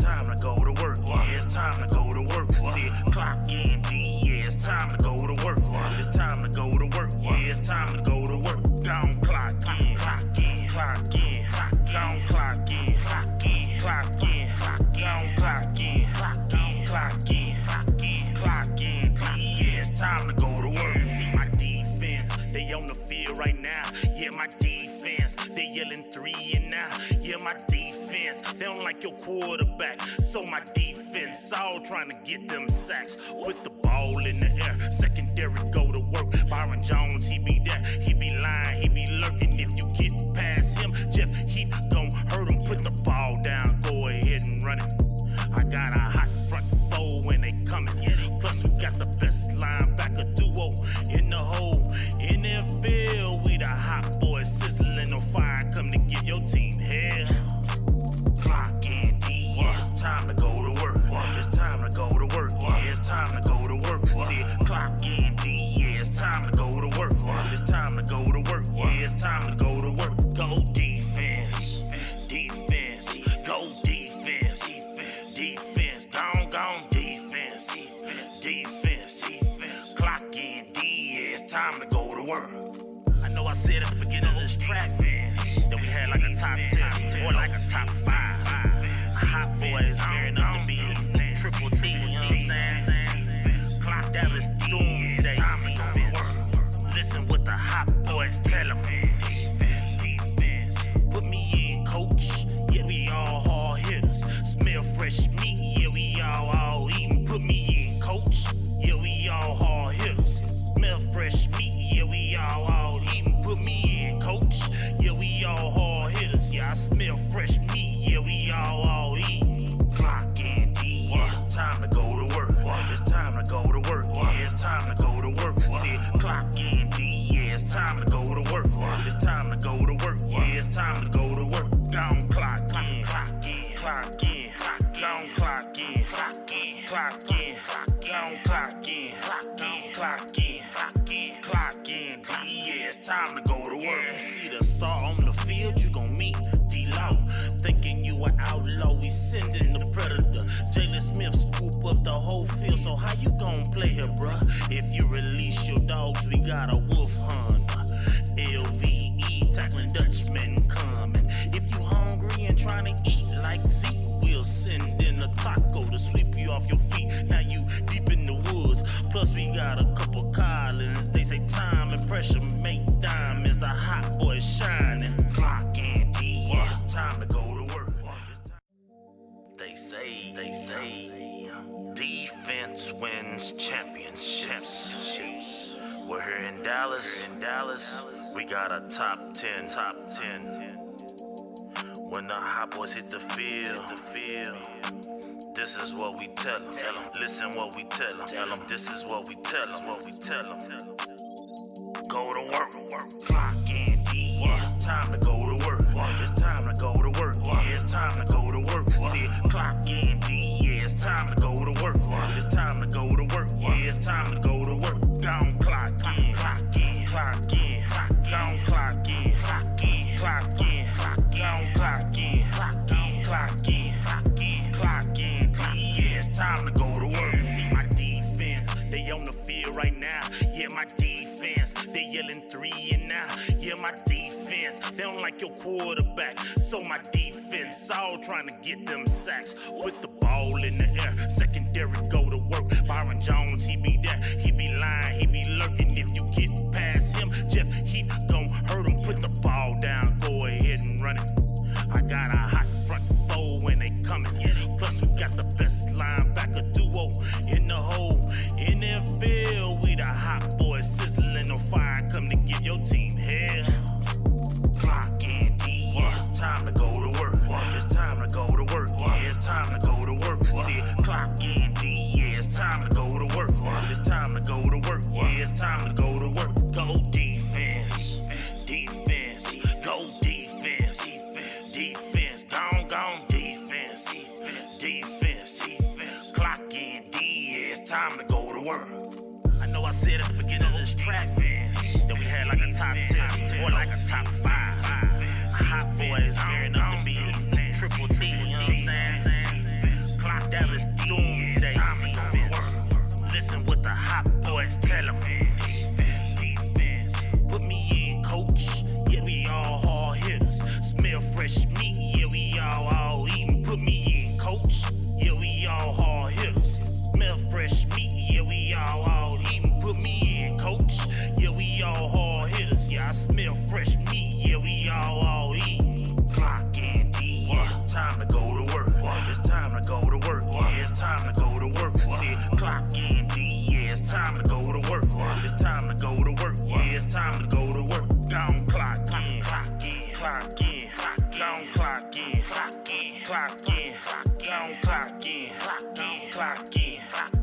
time to go to work. Yeah, it's time to go to work. See, clock in, D, yeah, it's time to go to work. It's time to go to work. Yeah, it's time to go to work. Gone clock in, clock in, clock in, gone clock in, clock in, clock in, gone clock in, clock in, clock in, clock in, yeah, it's time to go to work. See my defense, they on the field right now. Yeah, my defense, they yelling 3 and now. Yeah, my defense, they don't like your quarterback. So my defense, all trying to get them sacks with the ball in the air. Secondary go to work. Byron Jones, he be there, he be lying, he be lurking. If you get past him, Jeff Heath gon' hurt him. Put the ball down, go ahead and run it. I got a hot front four when they coming. Plus we got the best linebacker duo in the whole NFL. We the hot boys sizzling on fire, come to give your team hell. Clock in, D, yeah, it's time to go to work. It's time to go to work. Yeah, it's time to go to work. See, clock in, D, yeah, it's time to go to work. It's time to go to work. Yeah, it's time to go to work. Go defense, defense, go defense, defense, gone defense, defense, clock in, D, yeah, it's time to go to work. I know I said at the beginning of this track, man, that we had like a top 10 or like a top 5. Hot boys gearing up to be triple D, you know what I'm saying? Clock Dallas Doomsday defense. Listen what the hot boys tell them, man. Put me in, coach. Yeah, we all hard hitters. Smell fresh meat. Yeah, we all eating. Put me in, coach. Yeah, we all hard hitters. Smell fresh meat. Yeah, we all eating. Put me in, coach. Yeah, we all hard hitters. Yeah, I smell fresh meat. Yeah, we all eating. Clock in, D. Yeah, it's time to go to work. It's time to go to work. Yeah, it's time to go to work. See, clock in, D. Yeah, it's time to go to work. It's time to go to work. Yeah, it's time to go to work. Gone clock in, clock in, clock in, gone clock in, clock in, clock in, gone clock in, clock in, clock in, D. Yeah, it's time to go to work. See the star on the field, you gon' meet D-Law. Thinking you an outlaw, we sending the predator. Jalen Smith scoop up the whole field, so how you gon' play here, bruh? If you release your dogs, we got a wolf hunter. LVE, tackling Dutchman coming. If you hungry and trying to eat like Zeke, we'll send in a taco to sweep you off your feet. Now you deep in the woods, plus we got a couple Collins. They say time and pressure make diamonds, the hot boys shining. Clock in, D, yeah, it's time to go to work. They say, defense wins championships. We're here in Dallas, we got a top 10. When the hot boys hit the field, this is what we tell them. Listen what we tell them. This is what we tell them. Go to work. Clock in, D, yeah, it's time to go to work. It's time to go to work. Yeah, it's time to go to work. See, clock in, D, yeah, it's time to go to work. It's time to go to work. Yeah, it's time to go to work. Gone clock in, clock in, gone clock in, clock in, gone clock in, clock in, yeah, it's time to go to work. See my defense, they on the field right now. Yeah, my defense, they yelling 3 and now. Yeah, my defense, they don't like your quarterback. So my defense, all trying to get them sacks with the ball in the air. Secondary go to work. Byron Jones, he be there, he be lying, he be lurking. If you get past him, Jeff Heath gon' hurt him. Put the ball down, go ahead and run it. I got a hot front four when they coming. Plus we got the best linebacker duo in the whole NFL. We the hot boys sizzling on fire, come to give your team hell. Clock in, D, yeah, it's time to go to work. It's time to go to work. Yeah, it's time to go to work. See, clock in, D, yeah, it's time to go to work. It's time to go to work. Yeah, it's time to go to work. Go defense, defense, go defense, defense, gone defense, defense, clock in, D, yeah, it's time to go to work. I know I said at the beginning of this track, man, that we had like a top 10 or like a top 5. Hot boys gearing up to be triple D, you know what I'm saying? Dallas doomsday defense. Listen what the hot boys tell 'em. Defense. Put me in, coach. Yeah, we all hard hitters. Smell fresh meat. Yeah, we all eating. Put me in, coach. Yeah, we all hard hitters. Smell fresh meat. Yeah, we all eating. Put me in, coach. Yeah, we all hard hitters. Yeah, I smell fresh meat. Yeah, we all eating. Clock in, D. Yeah, it's time to go to work. It's time to go to work. Yeah, it's time to go to work. See, clock in, D. Yeah, it's time to go to work. It's time to go to work. Yeah, it's time to go to work. Gone clock in, clock in, clock in, gone clock in, clock in, clock in, gone clock in, clock in, clock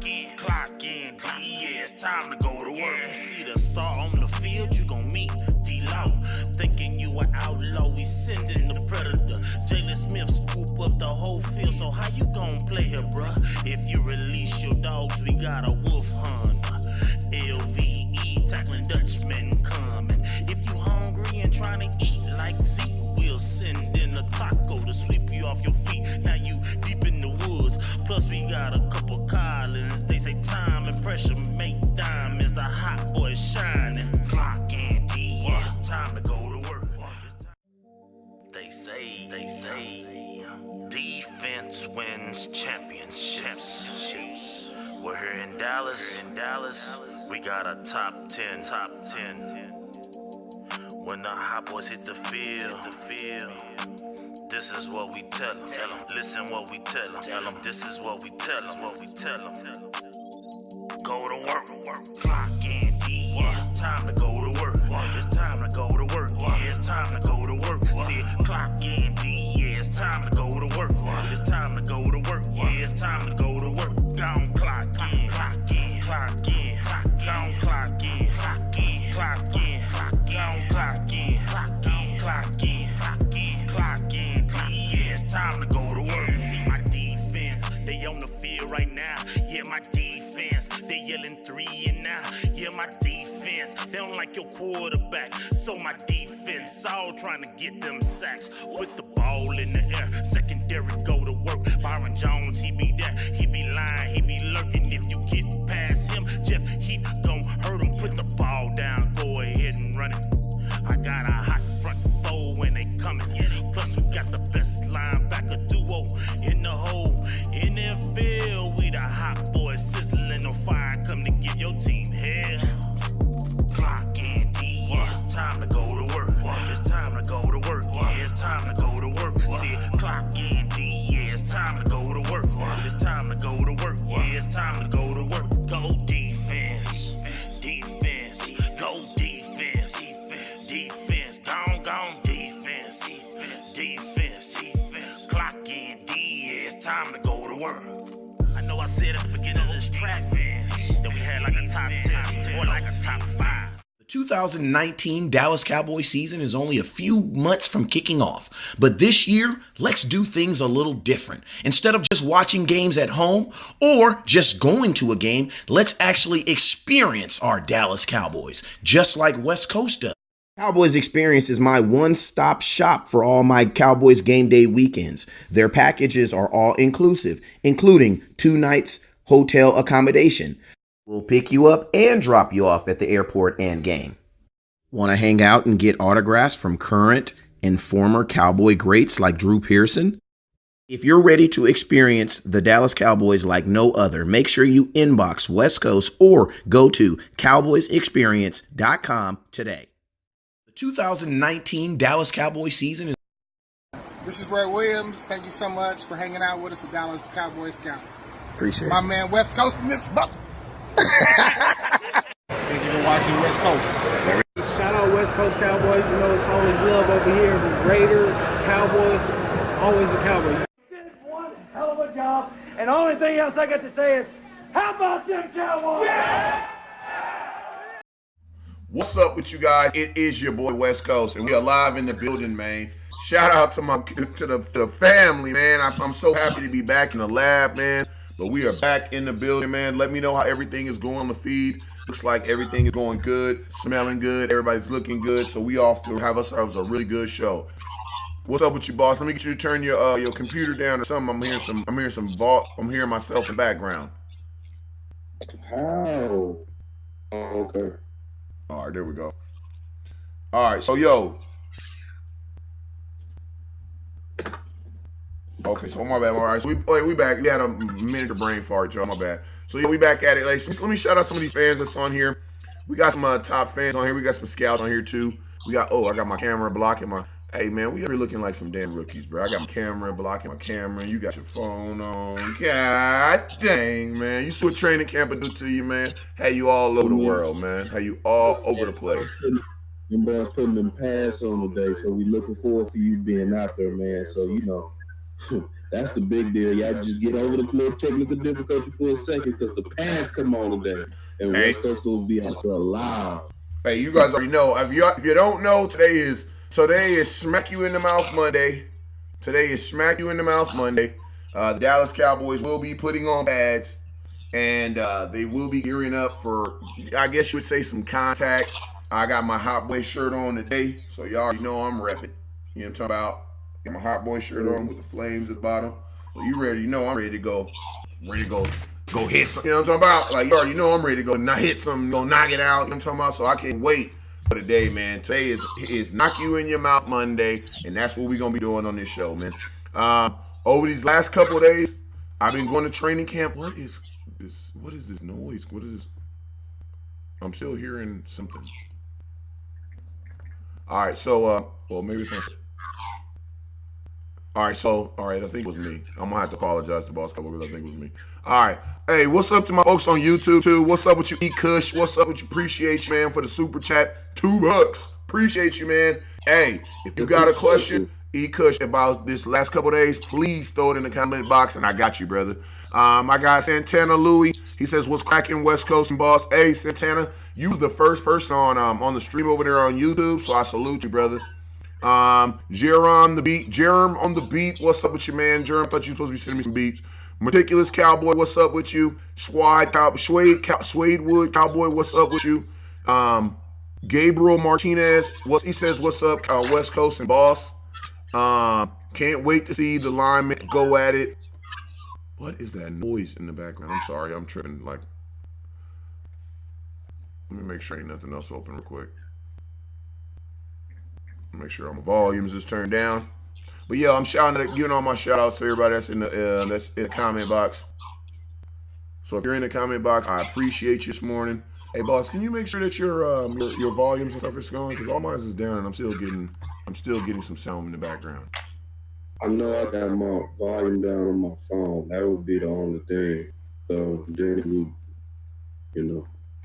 in, clock in, D. Yeah, it's time to go to work. You see the star on the field, you gon' meet D-Lo. Thinking you an outlaw, we sending the predator. Jalen Smith scoop up the whole field, so how you gon' play here, bruh? If you release your dogs, we got a wolf hunter. LVE, tackling Dutchman coming. If you hungry and trying to eat like Zeke, we'll send in a taco to sweep you off your feet. Now you deep in the woods, plus we got a couple Collins. They say time and pressure make diamonds, the hot boy shining. Clock in, D, yeah, it's time to go to work. They say, defense wins championships. We're here in Dallas, we got a top 10. When the hot boys hit the field, this is what we tell them. Listen what we tell them. This is what we tell them. Go to work. Clock in, D. Yeah, it's time to go to work. It's time to go to work. Yeah, it's time to go to work. See, clock in, D. Yeah, it's time to go to work. It's time to go to work. Yeah, it's time to go to work. Gone clock in, clock in, gone clock in, clock in, gone clock in, clock in, D. Yeah, it's time to go to work. See my defense, they on the field right now. Yeah, my defense, they yelling 3 and now. Yeah, my defense, they don't like your quarterback. So my defense, all trying to get them sacks. With the ball in the air, secondary go to work. Byron Jones, he be there, he be lying, he be lurking. If you get past him, Jeff Heath gon' hurt him. Put the ball down, go ahead and run it. I got a hot front four when they coming. Plus we got the best linebacker duo in the whole NFL. We the hot boys sizzling on fire, come to give your team hell. Clock in, D. Yeah, it's time to go to work. It's time to go to work. Yeah, it's time to go to work. See, clock in, D. Yeah, it's time to go to work. It's time to go to work. Yeah, it's time to go to work. Go defense, go defense, gone defense, clock in, D. Yeah, it's time to go to work. I know I said at the beginning of this track, man, that we had like a top 10 or like a top 5. The 2019 Dallas Cowboy season is only a few months from kicking off, but this year, let's do things a little different. Instead of just watching games at home or just going to a game, let's actually experience our Dallas Cowboys, just like West Coast does. Cowboys Experience is my one-stop shop for all my Cowboys game day weekends. Their packages are all inclusive, including 2 nights hotel accommodation. We'll pick you up and drop you off at the airport and game. Want to hang out and get autographs from current and former Cowboy greats like Drew Pearson? If you're ready to experience the Dallas Cowboys like no other, make sure you inbox West Coast or go to cowboysexperience.com today. The 2019 Dallas Cowboy season is... This is Ray Williams. Thank you so much for hanging out with us with Dallas Cowboy Scout. Appreciate it. My man West Coast from this buck. Thank you for watching West Coast. Shout out West Coast Cowboys. You know it's always love over here. Raider, Cowboy, always a Cowboy. You did one hell of a job, and the only thing else I got to say is, how about them Cowboys? Yeah! What's up with you guys? It is your boy West Coast, and we are live in the building, man. Shout out to the family, man. I'm so happy to be back in the lab, man. But we are back in the building, man. Let me know how everything is going on the feed. Looks like everything is going good, smelling good, everybody's looking good. So we off to have ourselves a really good show. What's up with you, boss? Let me get you to turn your computer down or something. I'm hearing myself in the background. How? Oh, okay. All right, there we go. All right, so yo. Okay, so my bad. All right, so we back. We had a miniature brain fart, y'all. My bad. So yeah, we back at it. Like, so let me shout out some of these fans that's on here. We got some top fans on here. We got some scouts on here too. I got my camera blocking my. Hey man, we are looking like some damn rookies, bro. I got my camera blocking my camera. You got your phone on. God dang, man. You see what training camp will do to you, man? Hey, you all over the world, man. Hey, you all over the place. Them boys putting them pads on today, so we looking forward for you being out there, man. So that's the big deal. Y'all just get over the little technical difficulty for a second because the pads come on today, and West Coast will be out there live. Hey, you guys already know. If you don't know, today is Smack You in the Mouth Monday. Today is Smack You in the Mouth Monday. The Dallas Cowboys will be putting on pads, and they will be gearing up for, I guess you would say, some contact. I got my Hot Boy shirt on today, so y'all already know I'm repping. You know what I'm talking about? Got my Hot Boy shirt on with the flames at the bottom. So you ready? You know I'm ready to go. Go hit something. You know what I'm talking about? Like, you already know I'm ready to go hit something, go knock it out. You know what I'm talking about? So I can't wait for the day, man. Today is Knock You in Your Mouth Monday, and that's what we're going to be doing on this show, man. Over these last couple of days, I've been going to training camp. What is this noise? What is this? I'm still hearing something. All right, so, well, maybe it's my... All right, I think it was me. I'm going to have to apologize to Boss Cowboy because I think it was me. All right. Hey, what's up to my folks on YouTube, too? What's up with you, E-Kush? What's up with you? Appreciate you, man, for the super chat. $2. Appreciate you, man. Hey, if you got a question, E-Kush, about this last couple of days, please throw it in the comment box, and I got you, brother. My guy, Santana Louie, he says, what's cracking West Coast and boss? Hey, Santana, you was the first person on the stream over there on YouTube, so I salute you, brother. Jerem on the beat. What's up with you, man? Jerem, thought you were supposed to be sending me some beats. Meticulous Cowboy, what's up with you? Suede Wood Cowboy, what's up with you? Gabriel Martinez, he says, what's up, West Coast and boss? Can't wait to see the linemen go at it. What is that noise in the background? I'm sorry, I'm tripping. Like, let me make sure ain't nothing else open real quick. Make sure all my volumes is turned down. But yeah, I'm giving all my shout outs to everybody that's in the comment box. So if you're in the comment box, I appreciate you this morning. Hey boss, can you make sure that your volumes and stuff is going? Because all mine is down and I'm still getting some sound in the background. I know I got my volume down on my phone. That would be the only thing. So then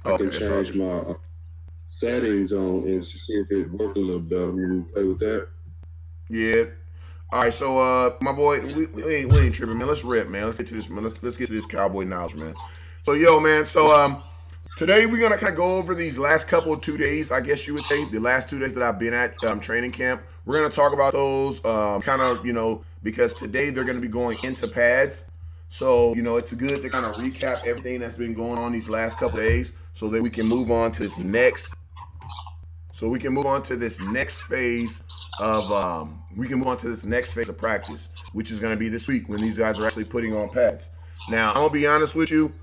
I can change my settings on and see if it works a little better when we play with that. Yeah. All right, so my boy, we ain't tripping, man. Let's rip, man. Let's get to this, man. Let's get to this Cowboy knowledge, man. So yo, man. So today we're gonna kind of go over these last couple of 2 days, I guess you would say, the last 2 days that I've been at training camp. We're gonna talk about those, kind of, because today they're gonna be going into pads. So it's good to kind of recap everything that's been going on these last couple of days, so that we can move on to this next. So we can move on to this next phase of practice, which is going to be this week when these guys are actually putting on pads. Now, I'm gonna be honest with you.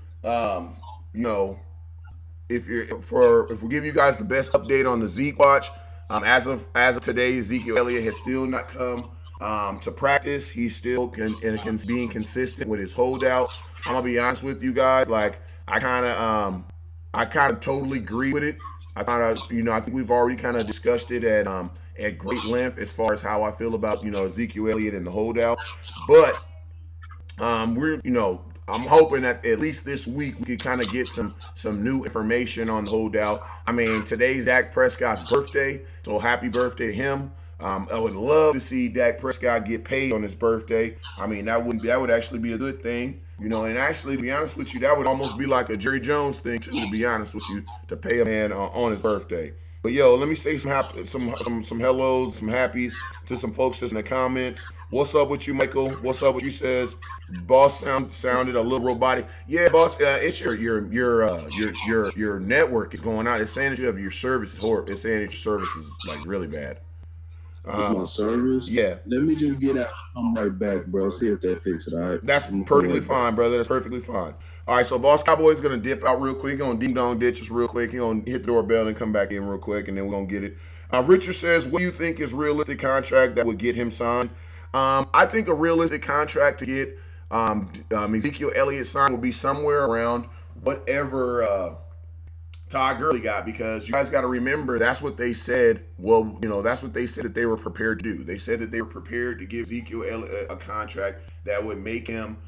If we give you guys the best update on the Zeke watch, as of today, Ezekiel Elliott has still not come to practice. He's still being consistent with his holdout. I'm gonna be honest with you guys. Like I kind of totally agree with it. I think we've already kind of discussed it at great length as far as how I feel about Ezekiel Elliott and the holdout. But I'm hoping that at least this week we could kind of get some new information on the holdout. I mean, today's Dak Prescott's birthday, so happy birthday to him. I would love to see Dak Prescott get paid on his birthday. I mean, that would actually be a good thing. And actually, to be honest with you, that would almost be like a Jerry Jones thing too, to be honest with you, to pay a man on his birthday. But yo, let me say some hellos, some happies to some folks that's in the comments. What's up with you, Michael? What's up with you? Says boss sounded a little robotic. Yeah, boss, it's your network is going out. It's saying that you have your service is horrible. It's saying that your service is like really bad. It's my service. Yeah. Let me just get out. I'm right back, bro. See if that fixes it. All right. That's perfectly fine, brother. That's perfectly fine. All right, so Boss Cowboy is going to dip out real quick. He's going to ding dong ditch us real quick. He's going to hit the doorbell and come back in real quick, and then we're going to get it. Richard says, what do you think is realistic contract that would get him signed? I think a realistic contract to get Ezekiel Elliott signed will be somewhere around whatever Todd Gurley got, because you guys got to remember that's what they said. Well, that's what they said that they were prepared to do. They said that they were prepared to give Ezekiel Elliott a contract that would make him,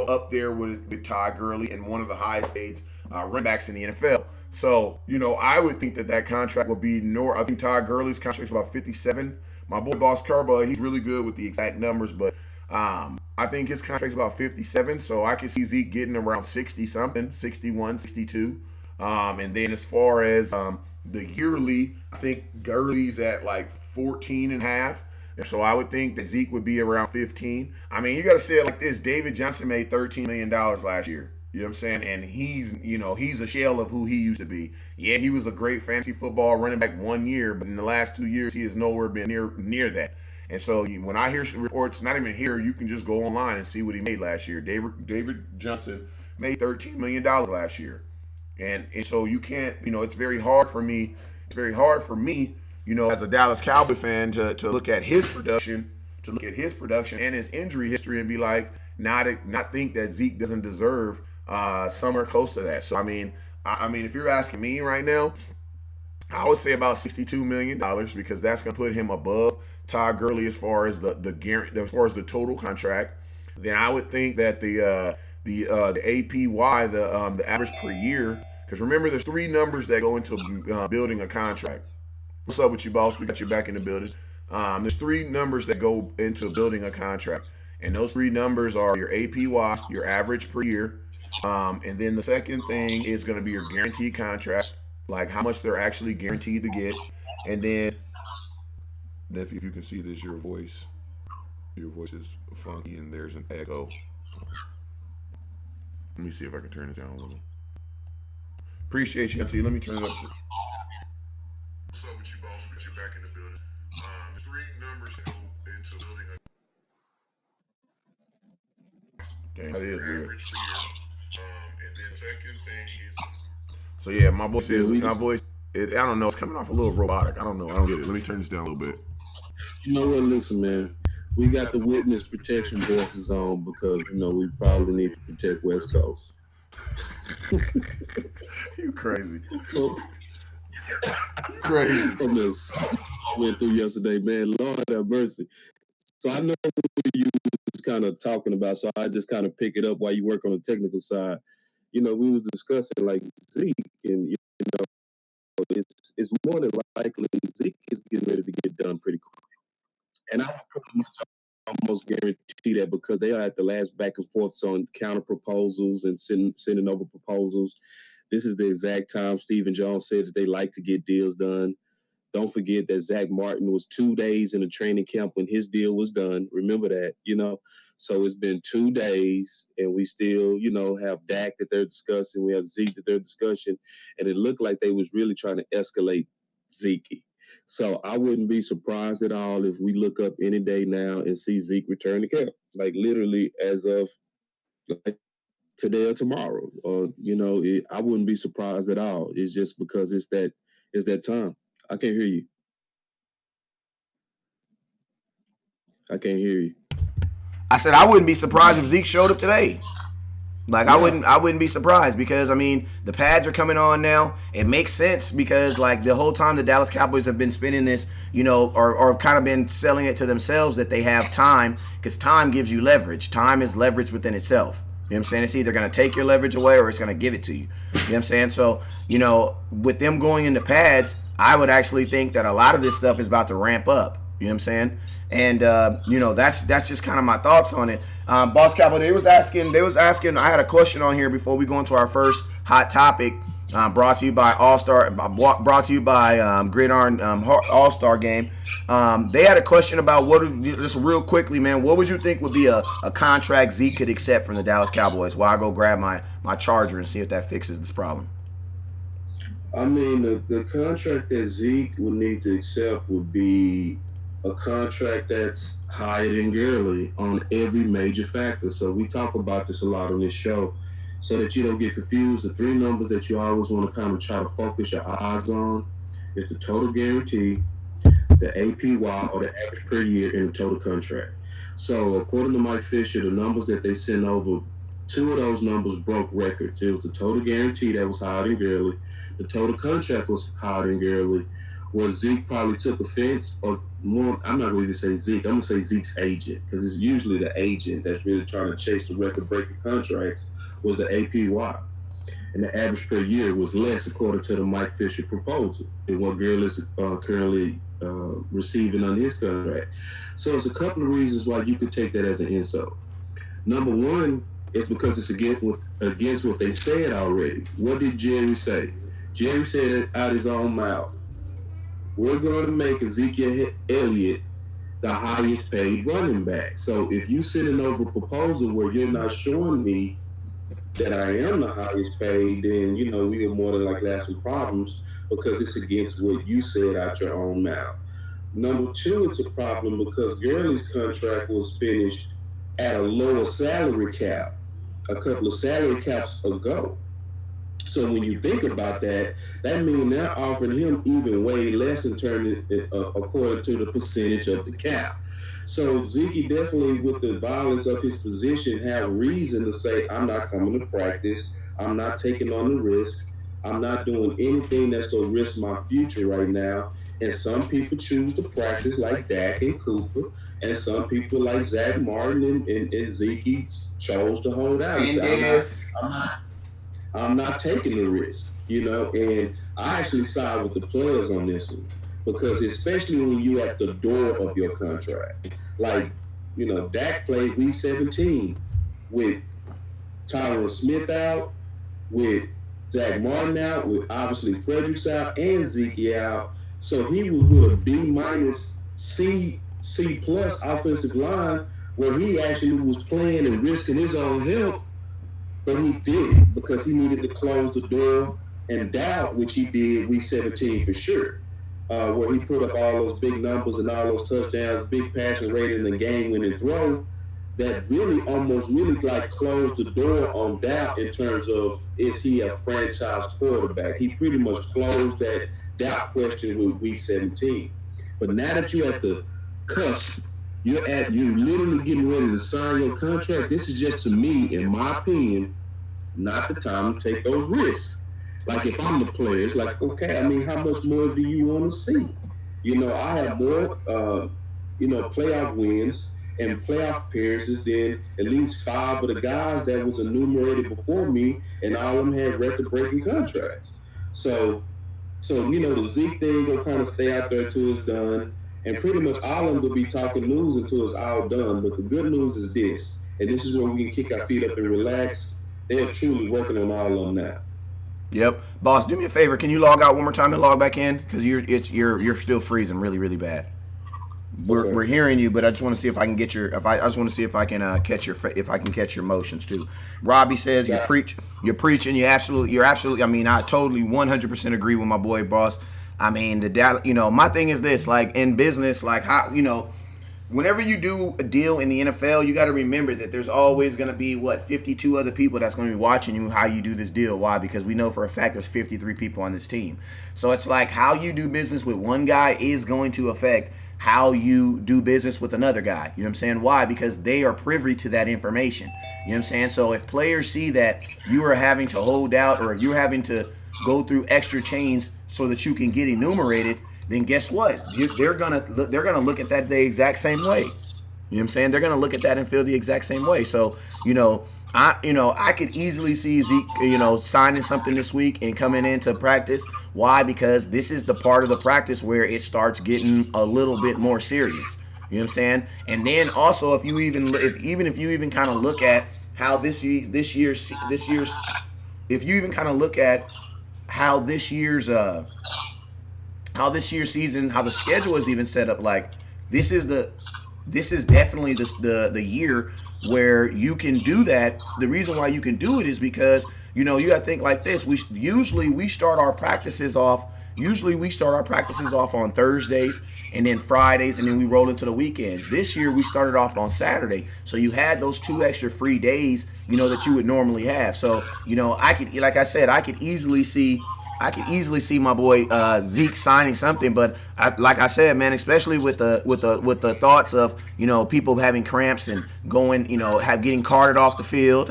up there with Todd Gurley and one of the highest paid running backs in the NFL. So, I would think that contract would be I think Todd Gurley's contract is about 57. My boy Boss Cowboy, he's really good with the exact numbers, but I think his contract's about 57. So I can see Zeke getting around 60 something, 61, 62. And then as far as the yearly, I think Gurley's at like 14 and a half. And so I would think that Zeke would be around 15. I mean, you got to say it like this. David Johnson made $13 million last year. You know what I'm saying? And he's a shell of who he used to be. Yeah, he was a great fantasy football running back 1 year, but in the last 2 years, he has nowhere been near that. And so when I hear reports, not even here, you can just go online and see what he made last year. David Johnson made $13 million last year. And so you can't, it's very hard for me. It's very hard for me, as a Dallas Cowboy fan to look at his production, and his injury history and be like, not think that Zeke doesn't deserve somewhere close to that. So I mean, if you're asking me right now, I would say about $62 million, because that's going to put him above Todd Gurley as far as the total contract. Then I would think that the APY, the average per year, because remember, there's 3 numbers that go into building a contract. What's up with you, boss? We got you back in the building. There's 3 numbers that go into building a contract, and those 3 numbers are your APY, your average per year, and then the second thing is going to be your guaranteed contract, like how much they're actually guaranteed to get, and then if you can see this, your voice is funky and there's an echo. Let me see if I can turn it down a little. Appreciate you, Auntie. Let me turn it up. What's up with you, boss? With you back in the building. 3 numbers that go into building a. Dang, that is weird. And then second thing is. So yeah, my voice, I don't know. It's coming off a little robotic. I don't know. I don't get it. Let me turn this down a little bit. You know what? Listen, man. We got the witness protection voices on because, we probably need to protect West Coast. You crazy. Crazy. From this I went through yesterday, man. Lord have mercy. So I know what you was kind of talking about, so I just kind of pick it up while you work on the technical side. We was discussing like Zeke, and it's more than likely Zeke is getting ready to get done pretty quick. And I would pretty much almost guarantee that because they are at the last back and forths on counter proposals and sending over proposals. This is the exact time Stephen Jones said that they like to get deals done. Don't forget that Zach Martin was 2 days in a training camp when his deal was done. Remember that, So it's been 2 days, and we still, have Dak that they're discussing. We have Zeke that they're discussing, and it looked like they was really trying to escalate Zeke. So I wouldn't be surprised at all if we look up any day now and see Zeke return to camp, like literally as of like today or tomorrow. Or I wouldn't be surprised at all. It's just because it's that time. I can't hear you. I can't hear you. I said I wouldn't be surprised if Zeke showed up today. Like, yeah. I wouldn't be surprised because, the pads are coming on now. It makes sense because, like, the whole time the Dallas Cowboys have been spinning this, or kind of been selling it to themselves that they have time, because time gives you leverage. Time is leverage within itself. You know what I'm saying? It's either going to take your leverage away or it's going to give it to you. You know what I'm saying? So, with them going into pads, I would actually think that a lot of this stuff is about to ramp up. You know what I'm saying? And, that's just kind of my thoughts on it. Boss Cowboy, they was asking, I had a question on here before we go into our first hot topic, brought to you by Gridiron All-Star Game. They had a question about just real quickly, man, what would you think would be a contract Zeke could accept from the Dallas Cowboys? While I go grab my charger and see if that fixes this problem. The contract that Zeke would need to accept would be a contract that's higher than Gurley on every major factor. So we talk about this a lot on this show so that you don't get confused. The three numbers that you always want to kind of try to focus your eyes on is the total guarantee, the APY, or the average per year in the total contract. So according to Mike Fisher, the numbers that they sent over, two of those numbers broke records. It was the total guarantee that was higher than Gurley. The total contract was higher than Gurley, where Zeke probably took offense, or more, I'm not going to say Zeke, I'm going to say Zeke's agent, because it's usually the agent that's really trying to chase the record-breaking contracts, was the APY. And the average per year was less, according to the Mike Fisher proposal, than what Gurley is currently receiving on his contract. So it's a couple of reasons why you could take that as an insult. Number one is because it's against what they said already. What did Jerry say? Jerry said it out his own mouth. We're going to make Ezekiel Elliott the highest paid running back. So if you sending over a proposal where you're not showing me that I am the highest paid, then, we are more than likely to have some problems because it's against what you said out your own mouth. Number two, it's a problem because Gurley's contract was finished at a lower salary cap a couple of salary caps ago. So when you think about that, that means they're offering him even way less in terms according to the percentage of the cap. So Zeke definitely, with the violence of his position, have reason to say, I'm not coming to practice. I'm not taking on the risk. I'm not doing anything that's going to risk my future right now. And some people choose to practice like Dak and Cooper. And some people like Zach Martin and Zeke chose to hold out. I'm not taking the risk, and I actually side with the players on this one because especially when you're at the door of your contract. Like, Dak played week 17 with Tyron Smith out, with Zach Martin out, with obviously Fredericks out, and Zeke out. So he was with a B-, C+ offensive line where he actually was playing and risking his own health. But he did it because he needed to close the door and doubt, which he did week 17 for sure, where he put up all those big numbers and all those touchdowns, big passing rate in the game-winning throw that really like closed the door on doubt in terms of is he a franchise quarterback. He pretty much closed that doubt question with week 17. But now that you're at the cusp, you're literally getting ready to sign your contract. This is just, to me, in my opinion, not the time to take those risks. Like if I'm the player, it's like, okay, how much more do you want to see? I have more, playoff wins and playoff appearances than at least 5 of the guys that was enumerated before me, and all of them had record-breaking contracts. So the Zeke thing will kind of stay out there till it's done. And pretty much all of them will be talking news until it's all done. But the good news is this, and this is where we can kick our feet up and relax. They're truly working on all of them now. Yep, boss. Do me a favor. Can you log out one more time and log back in? Because you're still freezing really, really bad. We're hearing you, but I just want to see if I can get your. I just want to see if I can catch your motions too. Robbie says you're preaching. You're absolutely. I totally 100% agree with my boy, boss. My thing is this, like in business, like how, whenever you do a deal in the NFL, you got to remember that there's always going to be 52 other people that's going to be watching you how you do this deal. Why? Because we know for a fact there's 53 people on this team. So it's like how you do business with one guy is going to affect how you do business with another guy. You know what I'm saying? Why? Because they are privy to that information. You know what I'm saying? So if players see that you are having to hold out, or if you're having to go through extra chains so that you can get enumerated, then guess what? They're gonna look at that the exact same way. You know what I'm saying? They're gonna look at that and feel the exact same way. So I could easily see Zeke signing something this week and coming into practice. Why? Because this is the part of the practice where it starts getting a little bit more serious. You know what I'm saying? And then also if you even kind of look at how this year's season, how the schedule is even set up, like this is definitely the year where you can do that. The reason why you can do it is because you got to think like this. We start our practices off Usually we start our practices off on Thursdays and then Fridays, and then we roll into the weekends. This year we started off on Saturday, so you had those 2 extra free days, that you would normally have. So, I could, like I said, I could easily see my boy Zeke signing something, but like I said, man, especially with the thoughts of people having cramps and going, getting carted off the field.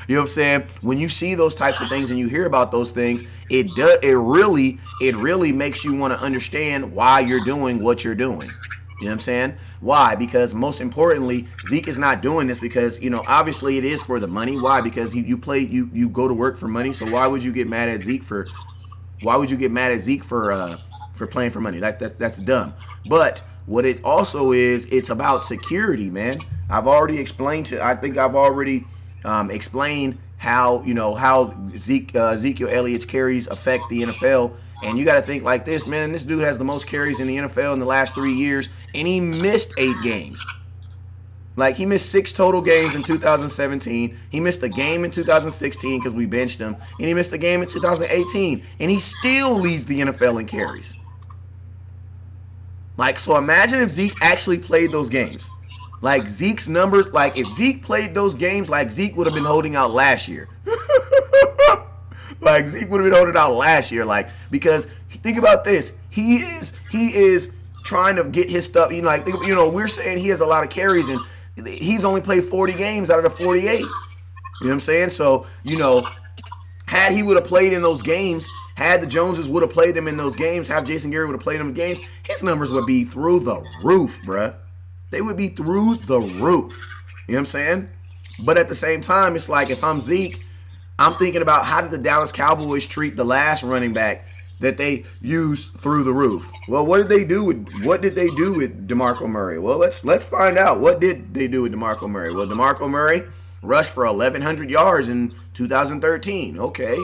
You know what I'm saying? When you see those types of things and you hear about those things, it really makes you want to understand why you're doing what you're doing. You know what I'm saying? Why? Because most importantly, Zeke is not doing this because, obviously it is for the money. Why? Because you go to work for money. So why would you get mad at Zeke for playing for money? That's dumb. But what it also is, it's about security, man. I've already explained explain how Ezekiel Elliott's carries affect the NFL. And you got to think like this, man. This dude has the most carries in the NFL in the last 3 years, and he missed 8 games. Like, he missed 6 total games in 2017. He missed a game in 2016 because we benched him, and he missed a game in 2018, and he still leads the NFL in carries. Like, so imagine if Zeke actually played those games. Like, Zeke's numbers, like, if Zeke played those games, like, Zeke would have been holding out last year. Like, Zeke would have been holding out last year, like, because think about this. He is trying to get his stuff. We're saying he has a lot of carries, and he's only played 40 games out of the 48. You know what I'm saying? So, had he would have played in those games, had the Joneses would have played him in those games, have Jason Garrett would have played him in games, his numbers would be through the roof, bruh. They would be through the roof. You know what I'm saying? But at the same time, it's like, if I'm Zeke, I'm thinking about how did the Dallas Cowboys treat the last running back that they used through the roof? Well, what did they do with DeMarco Murray? Well, let's find out. What did they do with DeMarco Murray? Well, DeMarco Murray rushed for 1,100 yards in 2013. Okay.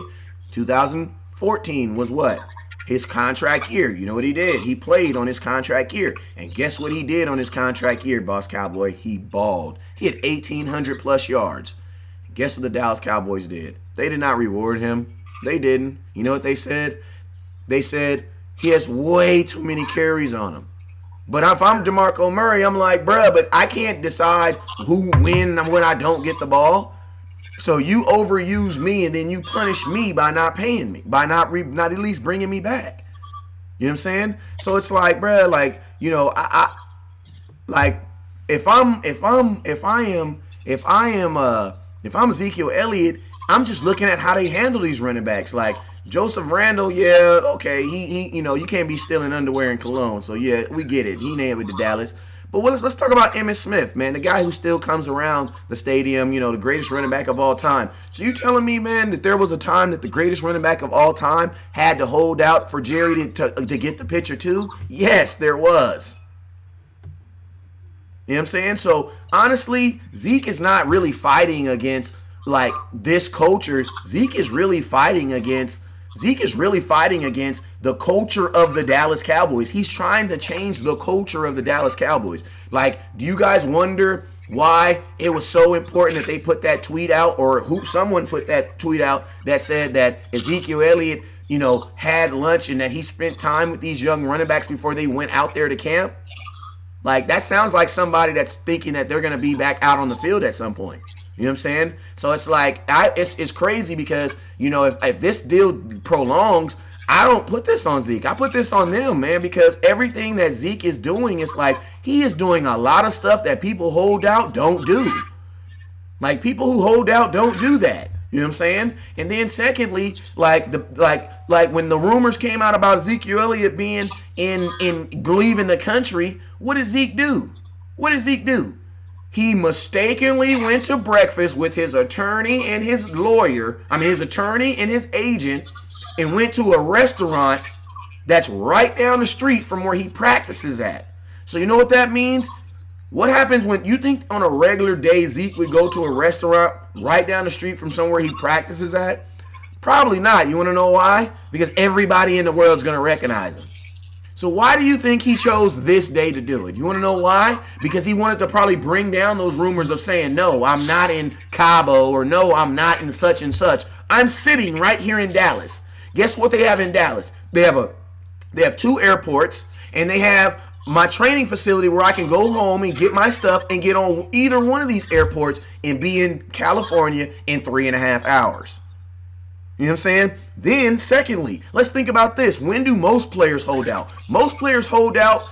2014 was what? His contract year. You know what he did? He played on his contract year. And guess what he did on his contract year, Boss Cowboy? He balled. He had 1,800 plus yards. And guess what the Dallas Cowboys did? They did not reward him. They didn't. You know what they said? They said he has way too many carries on him. But if I'm DeMarco Murray, I'm like, bruh, but I can't decide when I don't get the ball. So you overuse me, and then you punish me by not paying me, by not at least bringing me back. You know what I'm saying? So it's like, bruh, like, if I'm Ezekiel Elliott, I'm just looking at how they handle these running backs. Like Joseph Randle, yeah, okay, he you can't be stealing underwear and cologne. So yeah, we get it. He named it to Dallas. But let's talk about Emmitt Smith, man, the guy who still comes around the stadium, the greatest running back of all time. So you telling me, man, that there was a time that the greatest running back of all time had to hold out for Jerry to get the picture too? Yes, there was. You know what I'm saying? So honestly, Zeke is not really fighting against like this culture. Zeke is really fighting against the culture of the Dallas Cowboys. He's trying to change the culture of the Dallas Cowboys. Like, do you guys wonder why it was so important that they put that tweet out, or someone put that tweet out that said that Ezekiel Elliott, had lunch and that he spent time with these young running backs before they went out there to camp? Like, that sounds like somebody that's thinking that they're going to be back out on the field at some point. You know what I'm saying? So it's like, it's crazy because, if this deal prolongs, I don't put this on Zeke. I put this on them, man, because everything that Zeke is doing is like, he is doing a lot of stuff that people hold out don't do. Like, people who hold out don't do that. You know what I'm saying? And then secondly, like when the rumors came out about Ezekiel Elliott being in leaving the country, what did Zeke do? He mistakenly went to breakfast with his attorney and his attorney and his agent, and went to a restaurant that's right down the street from where he practices at. So you know what that means? What happens when you think on a regular day Zeke would go to a restaurant right down the street from somewhere he practices at? Probably not. You want to know why? Because everybody in the world is going to recognize him. So why do you think he chose this day to do it? You want to know why? Because he wanted to probably bring down those rumors of saying, no, I'm not in Cabo, or no, I'm not in such and such. I'm sitting right here in Dallas. Guess what they have in Dallas? They have 2 airports, and they have my training facility where I can go home and get my stuff and get on either one of these airports and be in California in 3.5 hours. You know what I'm saying? Then, secondly, let's think about this. When do most players hold out? Most players hold out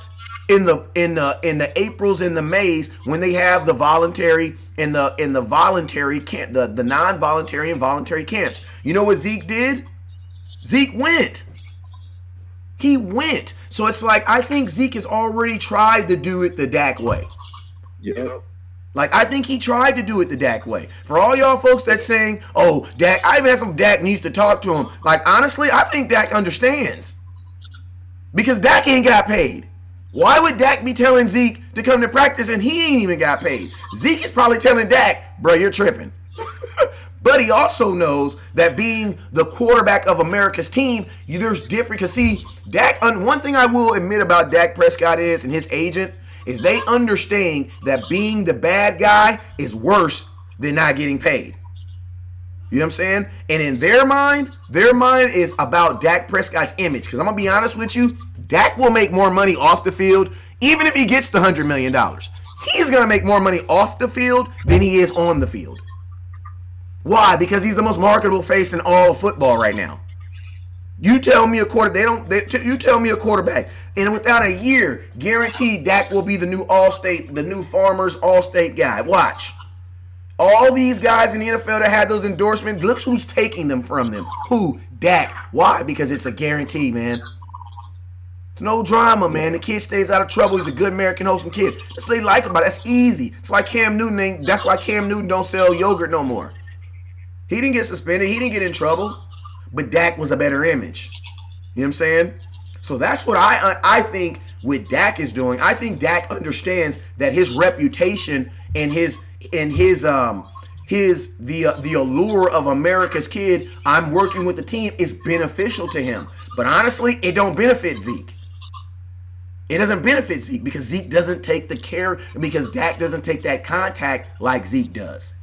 in the Aprils and the Mays when they have the voluntary and the voluntary camp, the non-voluntary and voluntary camps. You know what Zeke did? Zeke went. He went. So it's like, I think Zeke has already tried to do it the Dak way. Yep. Like, I think he tried to do it the Dak way. For all y'all folks that's saying, oh, Dak, I even had some Dak needs to talk to him. Like, honestly, I think Dak understands. Because Dak ain't got paid. Why would Dak be telling Zeke to come to practice and he ain't even got paid? Zeke is probably telling Dak, bro, you're tripping. But he also knows that being the quarterback of America's team, there's different. Because see, Dak, one thing I will admit about Dak Prescott is, and his agent, is they understand that being the bad guy is worse than not getting paid. You know what I'm saying? And in their mind is about Dak Prescott's image. Because I'm going to be honest with you, Dak will make more money off the field, even if he gets the $100 million. He's going to make more money off the field than he is on the field. Why? Because he's the most marketable face in all of football right now. You tell me a you tell me a quarterback, and without a year, guaranteed Dak will be the new All-State, the new Farmers All-State guy. Watch. All these guys in the NFL that had those endorsements, look who's taking them from them. Who? Dak. Why? Because it's a guarantee, man. It's no drama, man. The kid stays out of trouble. He's a good American wholesome kid. That's what they like about it. That's easy. That's why Cam Newton don't sell yogurt no more. He didn't get suspended. He didn't get in trouble. But Dak was a better image. You know what I'm saying? So that's what I think what Dak is doing. I think Dak understands that his reputation and the allure of America's kid, I'm working with the team, is beneficial to him. But honestly, it don't benefit Zeke. It doesn't benefit Zeke because Zeke doesn't take the care, because Dak doesn't take that contact like Zeke does.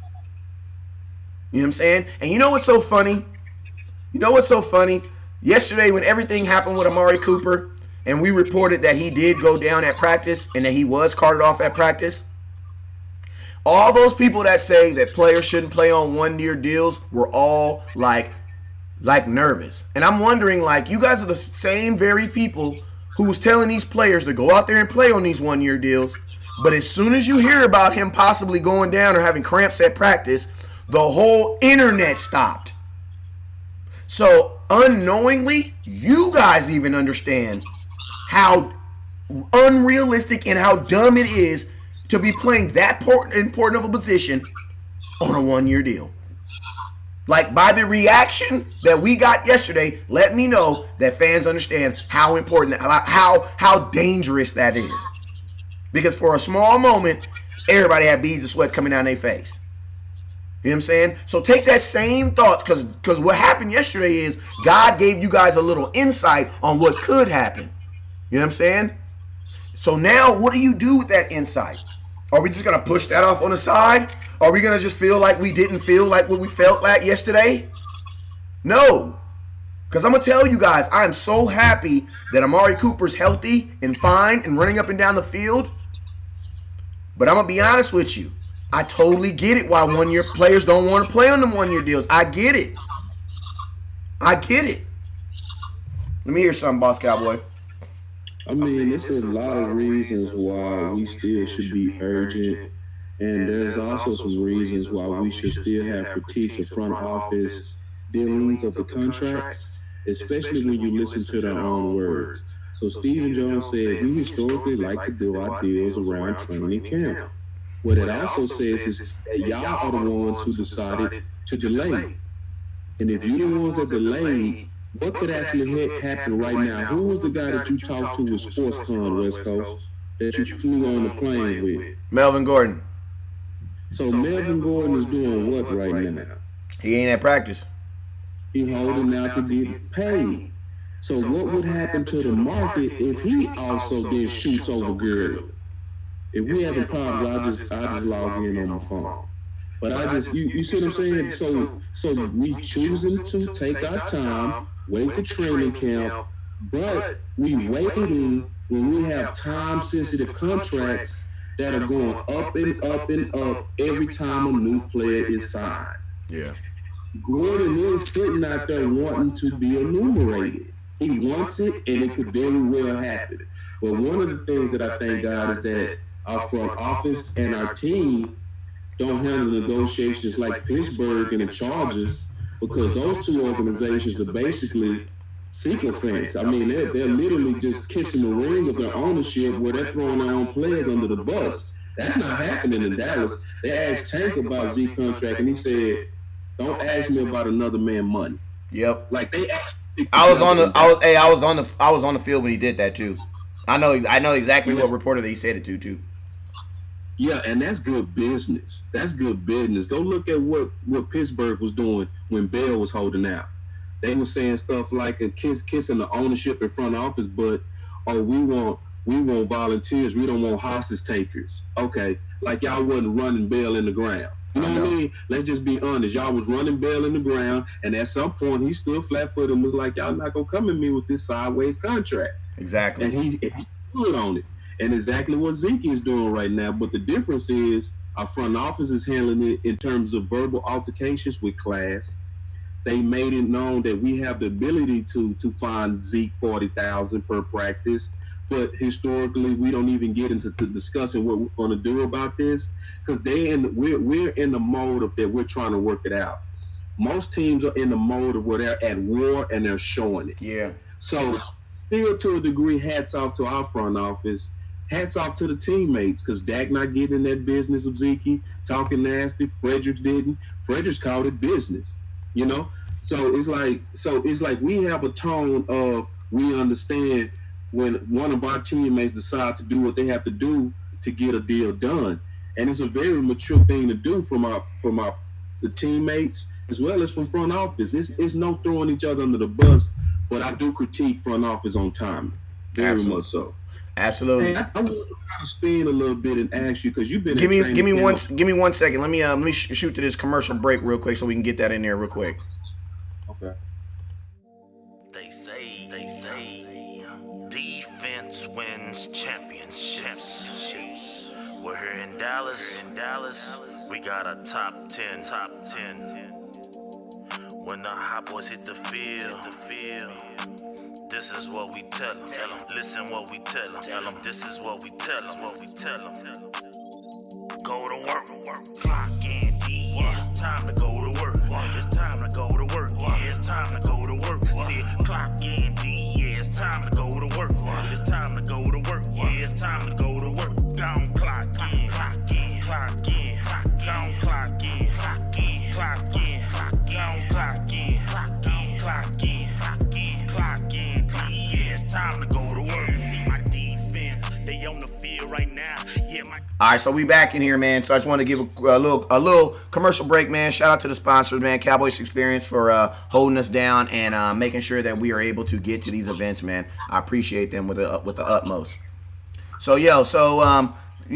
You know what I'm saying? And you know what's so funny? Yesterday when everything happened with Amari Cooper and we reported that he did go down at practice and that he was carted off at practice, all those people that say that players shouldn't play on one-year deals were all like nervous. And I'm wondering, like, you guys are the same very people who was telling these players to go out there and play on these one-year deals. But as soon as you hear about him possibly going down or having cramps at practice, the whole internet stopped. So unknowingly, you guys even understand how unrealistic and how dumb it is to be playing that important of a position on a one-year deal. Like, by the reaction that we got yesterday, let me know that fans understand how important, how dangerous that is. Because for a small moment, everybody had beads of sweat coming down their face. You know what I'm saying? So take that same thought, because what happened yesterday is God gave you guys a little insight on what could happen. You know what I'm saying? So now what do you do with that insight? Are we just going to push that off on the side? Are we going to just feel like we didn't feel like what we felt like yesterday? No. Because I'm going to tell you guys, I'm so happy that Amari Cooper's healthy and fine and running up and down the field. But I'm going to be honest with you. I totally get it why one-year players don't want to play on them one-year deals. I get it. Let me hear something, Boss Cowboy. I mean, there's a lot of reasons why we still should be urgent, and there's also some reasons why we should still have critiques of front office dealings of the contracts, especially when you listen to their own words. So Stephen Jones said, we historically like to do our deals around training camp. What it also says is that y'all are the ones who decided to delay. And if you're the ones that delayed, what could actually happen right now? Who was the guy that you talked to with SportsCon, West Coast, that you flew on the plane with? Melvin Gordon. So Melvin Gordon is doing what right now? He ain't at practice. He's holding out to get paid. So what would happen to the market if he also then shoots over Gurley? If we have a problem, I just log in on my phone. But I just you see what I'm saying? So we choosing to take our time, wait to training camp, but we waiting when we have time sensitive contracts that are going up and up and up every time a new player is signed. Yeah. Gordon is sitting out there wanting to be enumerated. He wants it, and it could very well happen. But one of the things that I thank God is that our front office and our team don't handle negotiations like Pittsburgh and the Chargers, because those two organizations are basically sycophants. I mean, they're literally just kissing the ring of their ownership where they're throwing their own players under the bus. That's not happening in Dallas. They asked Tank about Z contract, and he said, "Don't ask me about another man money." Yep. Like they. I was on the field when he did that too. I know exactly what reporter that he said it to too. Yeah, and that's good business. That's good business. Go look at what Pittsburgh was doing when Bell was holding out. They were saying stuff like a kissing the ownership in front office, but we want volunteers. We don't want hostage takers. Okay, like y'all wasn't running Bell in the ground. You know what I mean? Let's just be honest. Y'all was running Bell in the ground, and at some point he stood flat-footed and was like, "Y'all not gonna come at me with this sideways contract." Exactly. And he stood on it. And exactly what Zeke is doing right now. But the difference is our front office is handling it in terms of verbal altercations with class. They made it known that we have the ability to find Zeke $40,000 per practice. But historically, we don't even get into discussing what we're going to do about this, because we're in the mode of that we're trying to work it out. Most teams are in the mode of where they're at war and they're showing it. Yeah. So still, to a degree, hats off to our front office. Hats off to the teammates, because Dak not getting in that business of Zeke talking nasty. Fredericks didn't. Fredericks called it business, you know. So it's like we have a tone of we understand when one of our teammates decide to do what they have to do to get a deal done, and it's a very mature thing to do from the teammates as well as from front office. It's no throwing each other under the bus, but I do critique front office on time, very much so. Absolutely. Hey, I want to kind of spin a little bit and ask you, because you've been give me 1 second. Let me shoot to this commercial break real quick so we can get that in there real quick. Okay. They say defense wins championships. We're here in Dallas. We got a top 10. When the hot boys hit the field. This is what we tell them. Listen what we tell them. This is what we tell them. Go to work. Clock in. It's time to go to work. It's time to go to work. Yeah, it's time to go to work. See, clock in. Yeah, it's time to go to work. It's time to go to work. Yeah, it's time to go to work. Gone clock in. Clock in. Gone clock in. Clock in. Gone clock in. Clock in. Yeah, it's time to go to work. See my defense. They on the field right now. Yeah, All right, so we back in here, man. So I just want to give a little commercial break, man. Shout out to the sponsors, man. Cowboys Experience for holding us down and making sure that we are able to get to these events, man. I appreciate them with the utmost. So you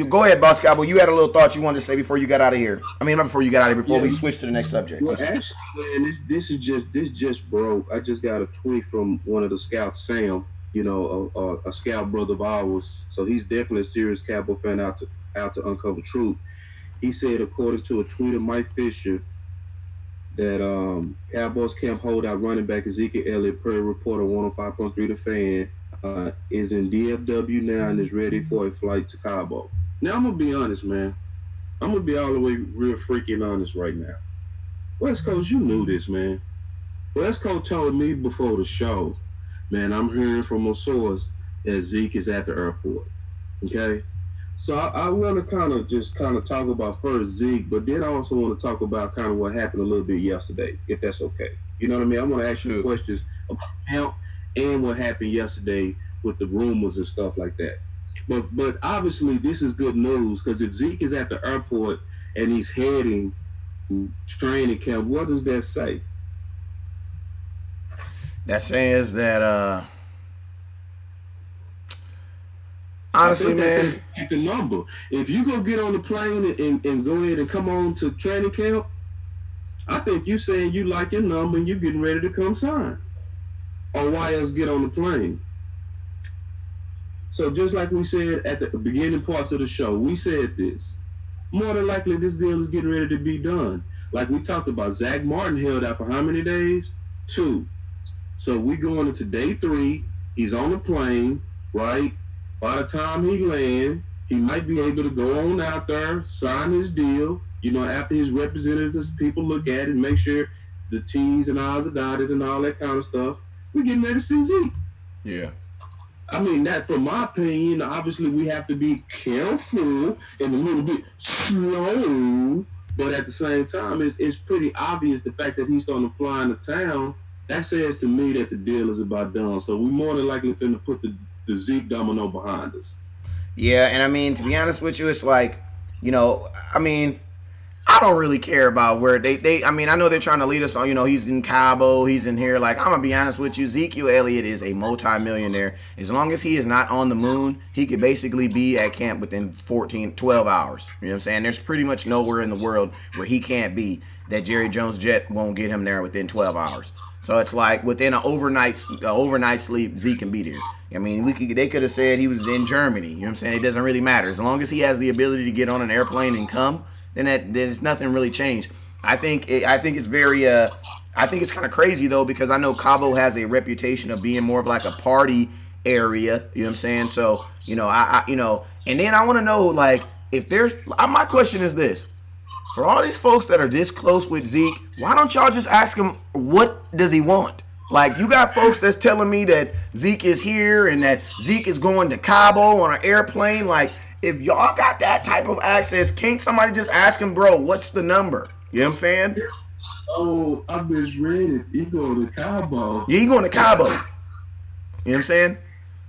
go ahead, Boss Cowboy. You had a little thought you wanted to say before you got out of here. I mean, not before you got out of here. Before we switch to the next subject. Well, actually, man, this just broke. I just got a tweet from one of the scouts, Sam. You know, a scout brother of ours. So he's definitely a serious Cowboy fan out to uncover truth. He said, according to a tweet of Mike Fisher, that Cowboys camp holdout running back Ezekiel Elliott, per report on 105.3 The Fan, is in DFW now and is ready for a flight to Cabo. Now, I'm going to be honest, man. I'm going to be all the way real freaking honest right now. West Coast, you knew this, man. West Coast told me before the show, man, I'm hearing from a source that Zeke is at the airport. Okay? So I want to kind of talk about first Zeke, but then I also want to talk about kind of what happened a little bit yesterday, if that's okay. You know what I mean? I want to ask you questions about camp and what happened yesterday with the rumors and stuff like that. But obviously this is good news, because if Zeke is at the airport and he's heading to training camp, what does that say? That says that honestly, think that's man, the number. If you go get on the plane and go ahead and come on to training camp, I think you saying you like your number and you getting ready to come sign. Or why else get on the plane? So just like we said at the beginning parts of the show, we said this. More than likely, this deal is getting ready to be done. Like we talked about, Zach Martin held out for how many days? 2. So we going into day 3. He's on the plane, right? By the time he lands, he might be able to go on out there, sign his deal. You know, after his representatives, people look at it, make sure the T's and I's are dotted and all that kind of stuff. We're getting ready to see Zeke. yeah. I mean, that, from my opinion, obviously we have to be careful and a little bit slow, but at the same time, it's pretty obvious the fact that he's starting to fly into town. That says to me that the deal is about done. So we more than likely going to put the Zeke domino behind us. Yeah, and I mean, to be honest with you, it's like, you know, I mean, I don't really care about where I mean, I know they're trying to lead us on, you know, he's in Cabo, he's in here. Like, I'm going to be honest with you, Ezekiel Elliott is a multi-millionaire. As long as he is not on the moon, he could basically be at camp within 12 hours. You know what I'm saying? There's pretty much nowhere in the world where he can't be that Jerry Jones jet won't get him there within 12 hours. So it's like within an overnight sleep, Zeke can be there. I mean, they could have said he was in Germany. You know what I'm saying? It doesn't really matter. As long as he has the ability to get on an airplane and come, then there's nothing really changed. I think it's very I think it's kind of crazy though, because I know Cabo has a reputation of being more of like a party area. You know what I'm saying? So you know, I you know, and then I want to know, like, if there's my question is this: for all these folks that are this close with Zeke, why don't y'all just ask him what does he want? Like, you got folks that's telling me that Zeke is here and that Zeke is going to Cabo on an airplane. Like, if y'all got that type of access, can't somebody just ask him, bro, what's the number? You know what I'm saying? Oh, I misread it. He going to Cabo. Yeah, he going to Cabo. You know what I'm saying?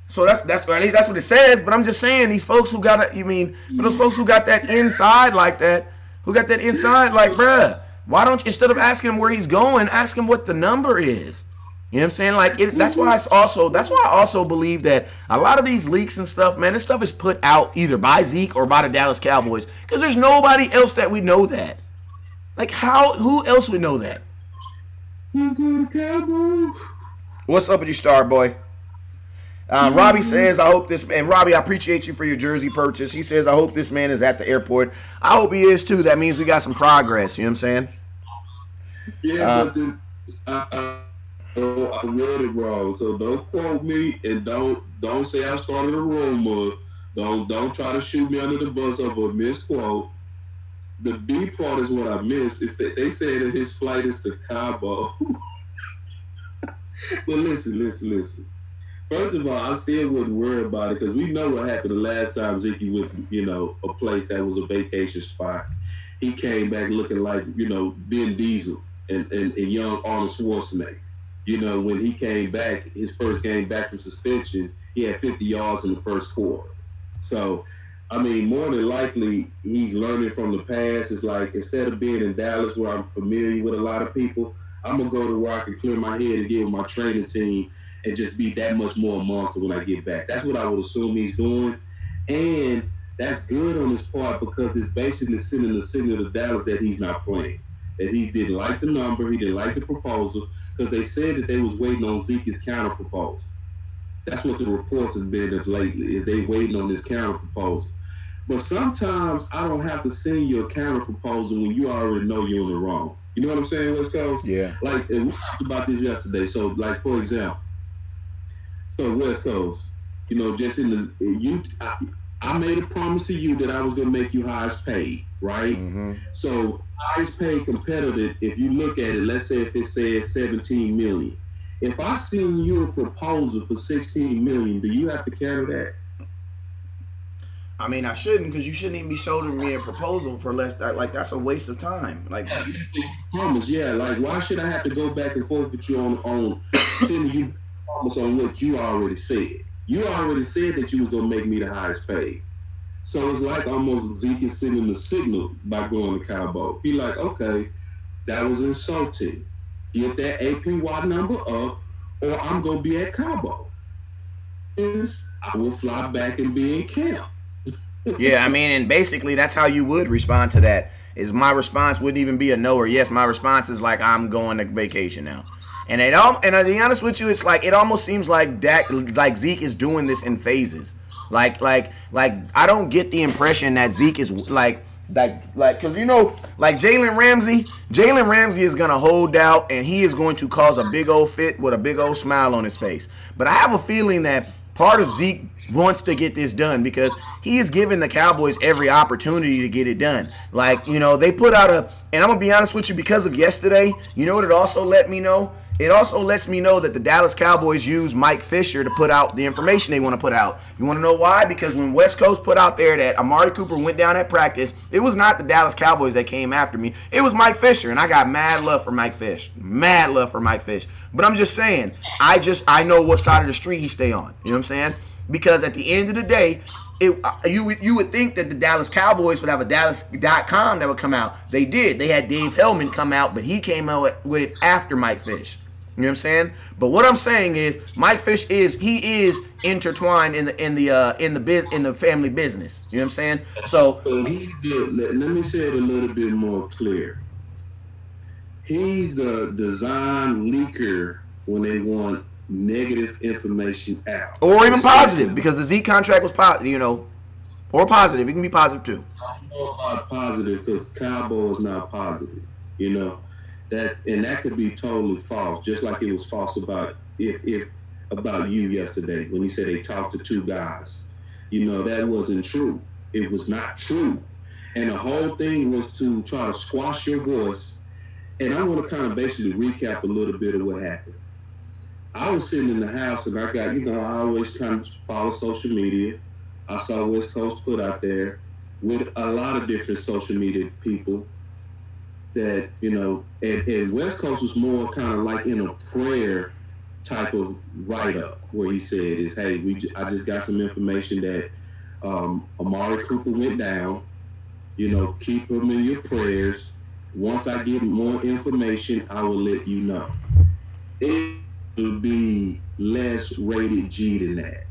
So that's at least that's what it says. But I'm just saying, these folks who got for those folks who got that inside like that, like, bruh, why don't you, instead of asking him where he's going, ask him what the number is? You know what I'm saying? Like, that's why I also believe that a lot of these leaks and stuff, man, this stuff is put out either by Zeke or by the Dallas Cowboys, because there's nobody else that would know that. Like, who else would know that? He's going to Cabo. What's up with you, Star Boy? Robbie says, I hope this, and Robbie, I appreciate you for your jersey purchase. He says, I hope this man is at the airport. I hope he is too. That means we got some progress. You know what I'm saying? Yeah, but I read it wrong, so don't quote me and don't say I started a rumor. Don't try to shoot me under the bus over a misquote. The B part is what I missed. Is that they say that his flight is to Cabo. But listen. First of all, I still wouldn't worry about it, because we know what happened the last time Zeke went to, you know, a place that was a vacation spot. He came back looking like, you know, Vin Diesel and young Arnold Schwarzenegger. You know, when he came back, his first game back from suspension, he had 50 yards in the first quarter. So, I mean, more than likely, he's learning from the past. It's like, instead of being in Dallas where I'm familiar with a lot of people, I'm going to go to where I can clear my head and get with my training team and just be that much more a monster when I get back. That's what I would assume he's doing. And that's good on his part, because it's basically sending the signal to Dallas that he's not playing. That he didn't like the number, he didn't like the proposal, because they said that they was waiting on Zeke's counter proposal. That's what the reports have been of lately, is they waiting on this counter proposal. But sometimes I don't have to send you a counter proposal when you already know you're in the wrong. You know what I'm saying, West Coast? Yeah. Like, and we talked about this yesterday. So, like, for example, so West Coast, you know, just in the I made a promise to you that I was going to make you highest paid, right? Mm-hmm. So highest paid competitive, if you look at it, let's say if it says $17 million. If I send you a proposal for $16 million, do you have to carry that? I mean, I shouldn't, because you shouldn't even be showing me a proposal for less. Like, that's a waste of time. Like, promise, yeah. Like, why should I have to go back and forth with you on sending you promise on what you already said? You already said that you was gonna make me the highest paid. So it's like almost Zeke is sending the signal by going to Cowboy. Be like, okay, that was insulting. Get that APY number up, or I'm gonna be at Cowboy. I will fly back and be in camp. Yeah, I mean, and basically that's how you would respond to that. Is my response wouldn't even be a no or yes. My response is like, I'm going to vacation now. And and to be honest with you, it's like it almost seems like Zeke is doing this in phases. Like I don't get the impression that Zeke is like because like Jalen Ramsey is gonna hold out and he is going to cause a big old fit with a big old smile on his face. But I have a feeling that part of Zeke wants to get this done because he is giving the Cowboys every opportunity to get it done. Like, they put out and I'm going to be honest with you, because of yesterday, you know what it also let me know? It also lets me know that the Dallas Cowboys use Mike Fisher to put out the information they want to put out. You want to know why? Because when West Coast put out there that Amari Cooper went down at practice, it was not the Dallas Cowboys that came after me. It was Mike Fisher, and I got mad love for Mike Fish. Mad love for Mike Fish. But I'm just saying, I know what side of the street he stay on. You know what I'm saying? Because at the end of the day, you would think that the Dallas Cowboys would have a Dallas.com that would come out. They did. They had Dave Hellman come out, but he came out with it after Mike Fish. You know what I'm saying? But what I'm saying is, Mike Fish is intertwined in the family business. You know what I'm saying? So let me say it a little bit more clear. He's the design leaker when they want negative information out, or even positive, because the Z contract was positive, or positive. It can be positive too. I don't know about positive because Cowboy is not positive, that could be totally false, just like it was false about about you yesterday when you said they talked to two guys. That wasn't true. It was not true, and the whole thing was to try to squash your voice. And I want to kind of basically recap a little bit of what happened. I was sitting in the house and I got, I always kind of follow social media. I saw West Coast put out there with a lot of different social media people that, and West Coast was more kind of like in a prayer type of write-up where he said is, hey, I just got some information that Amari Cooper went down, keep him in your prayers. Once I get more information, I will let you know. It will be less rated G than that.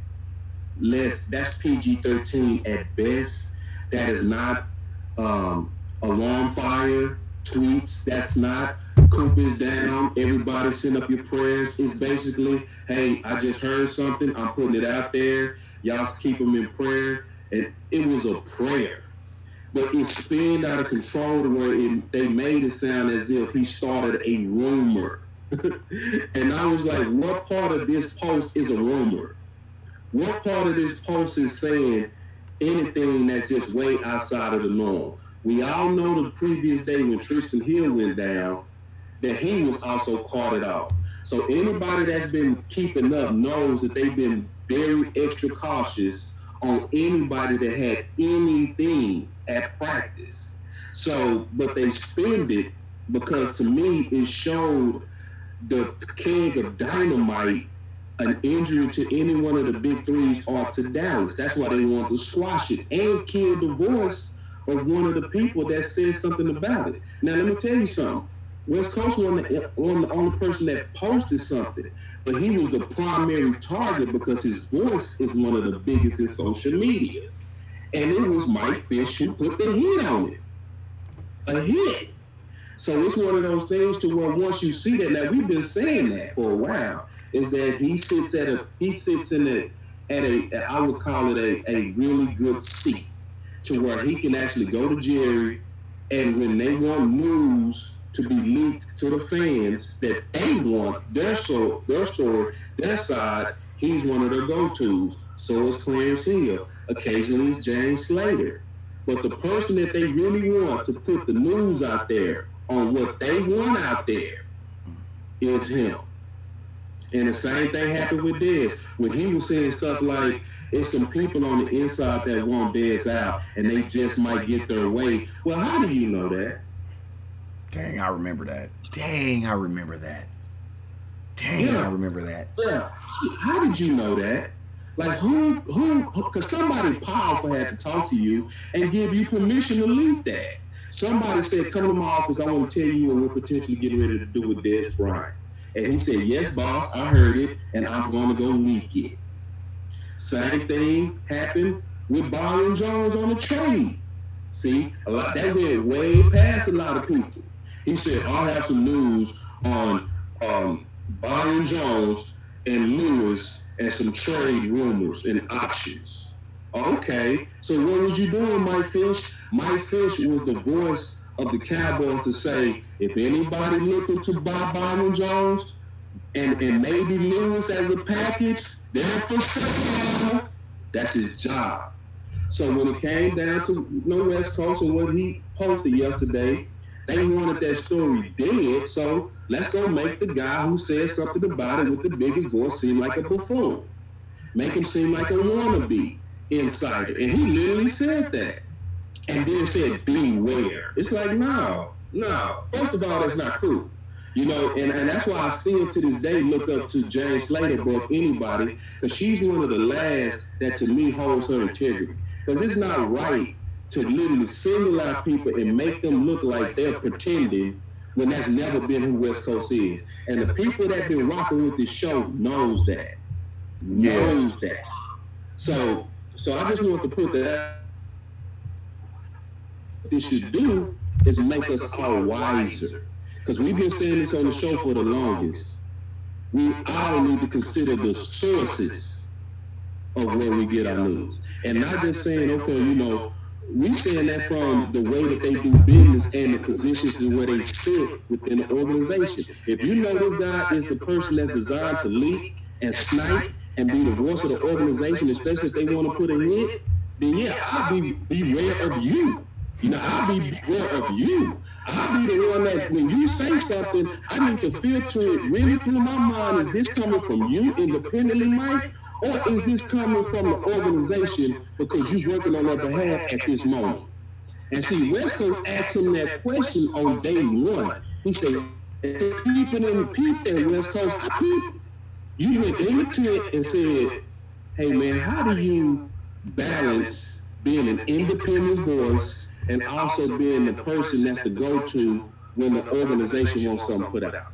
That's PG-13 at best. That is not alarm fire tweets. That's not Cooper's down. Everybody send up your prayers. It's basically, hey, I just heard something. I'm putting it out there. Y'all keep them in prayer. And it was a prayer. But it spinned out of control to where they made it sound as if he started a rumor. And I was like, what part of this post is a rumor? What part of this post is saying anything that's just way outside of the norm? We all know the previous day when Tristan Hill went down, that he was also carted off. So anybody that's been keeping up knows that they've been very extra cautious on anybody that had anything at practice. So, but they spend it because to me it showed the keg of dynamite an injury to any one of the big threes or to Dallas. That's why they wanted to squash it and kill the voice of one of the people that said something about it. Now, let me tell you something. West Coast wasn't the only person that posted something, but he was the primary target because his voice is one of the biggest in social media. And it was Mike Fish who put the hit on it. A hit. So it's one of those things to where once you see that, now we've been saying that for a while, is that he sits in I would call it a really good seat to where he can actually go to Jerry, and when they want news to be leaked to the fans that they want their story, their side, he's one of their go-tos. So is Clarence Hill. Occasionally it's James Slater. But the person that they really want to put the news out there on what they want out there is him. And the same thing happened with Dez. When he was saying stuff like, it's some people on the inside that want Dez out and they just might get their way. Well, how do you know that? Dang, I remember that. Yeah. I remember that. Yeah. How did you know that? Like who, because somebody powerful had to talk to you and give you permission to leak that. Somebody said, come to my office, I want to tell you what we're potentially getting ready to do with Dez Bryant. And he said, yes, boss, I heard it, and I'm going to go leak it. Same thing happened with Byron Jones on the trade. See, a lot that went way past a lot of people. He said, "I'll have some news on Byron Jones and Lewis and some trade rumors and options." Okay, so what was you doing, Mike Fish? Mike Fish was the voice of the Cowboys to say, if anybody looking to buy Byron Jones and maybe Lewis as a package, they're for sale. That's his job. So when it came down to West Coast and what he posted yesterday, they wanted that story dead. So let's go make the guy who said something about it with the biggest voice seem like a buffoon. Make him seem like a wannabe insider. And he literally said that. And then said, beware. It's like, no. First of all, that's not cool. You know, and that's why I still to this day look up to James Slater above anybody, because she's one of the last that to me holds her integrity. Because it's not right to literally single out people and make them look like they're pretending when that's never been who West Coast is. And the people that been rocking with this show knows that. So I just want to put that. What this should do is make us all wiser. Because we've been saying this on the show for the longest. We all need to consider the sources of where we get our news. And not just saying, okay, you know, we saying that from the way that they do business and the positions and where they sit within the organization. If you know this guy is the person that's designed to leak and snipe and be the voice of the organization, especially if they want to put a hit, then yeah, I'll be beware of you. You know, I'll be beware of you. I'll be the one that when you say something, I need to filter it really through my mind. Is this coming from you independently, Mike? Or is this coming from the organization because you're working on their behalf at this moment? And see, West Coast asked him that question on day one. He said, if people didn't peep that West Coast, I peeped. You went in the tent and said, hey man, how do you balance being an independent voice and also being the person that's the go-to when the organization wants something put out?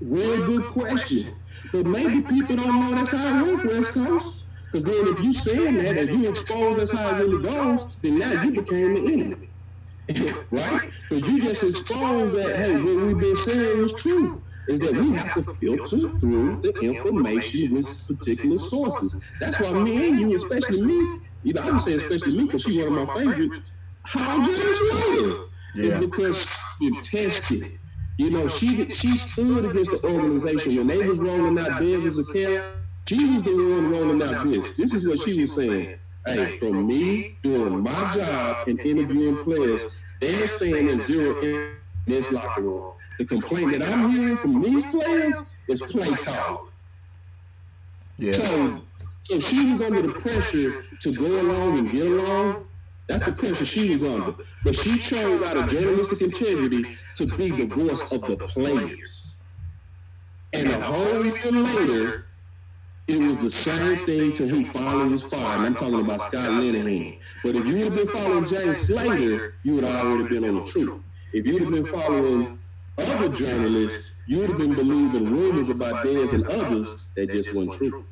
Real good question. But maybe people don't know that's how it works, West Coast. Because then if you saying that, if you expose that's how it really goes, then now you became the enemy. Right? Because you just exposed that, hey, what we've been saying is true. Is that we have to filter through the information with particular sources. That's why me and you, especially me, you know, I would say especially me because she's one of my favorites, how James Slater is because she's been tested. You know, she stood against the organization when they was rolling out Biz as a camp. She was the one rolling out Biz. This is what she was saying. Hey, from me doing my job and interviewing players, they're saying there's zero in this locker room. The complaint that I'm hearing from these players is play calling. Yeah. So she was under the pressure to go along and get along. That's the pressure she was under. But she chose out of journalistic integrity to be the voice of the players. And a whole year later, it was the same thing till he finally was fired. And I'm talking about Scott Linehan. But if you would have been following James Slater, you would have already been on the truth. If you would have been following other journalists, you would have been believing rumors about Dez and others that just weren't true.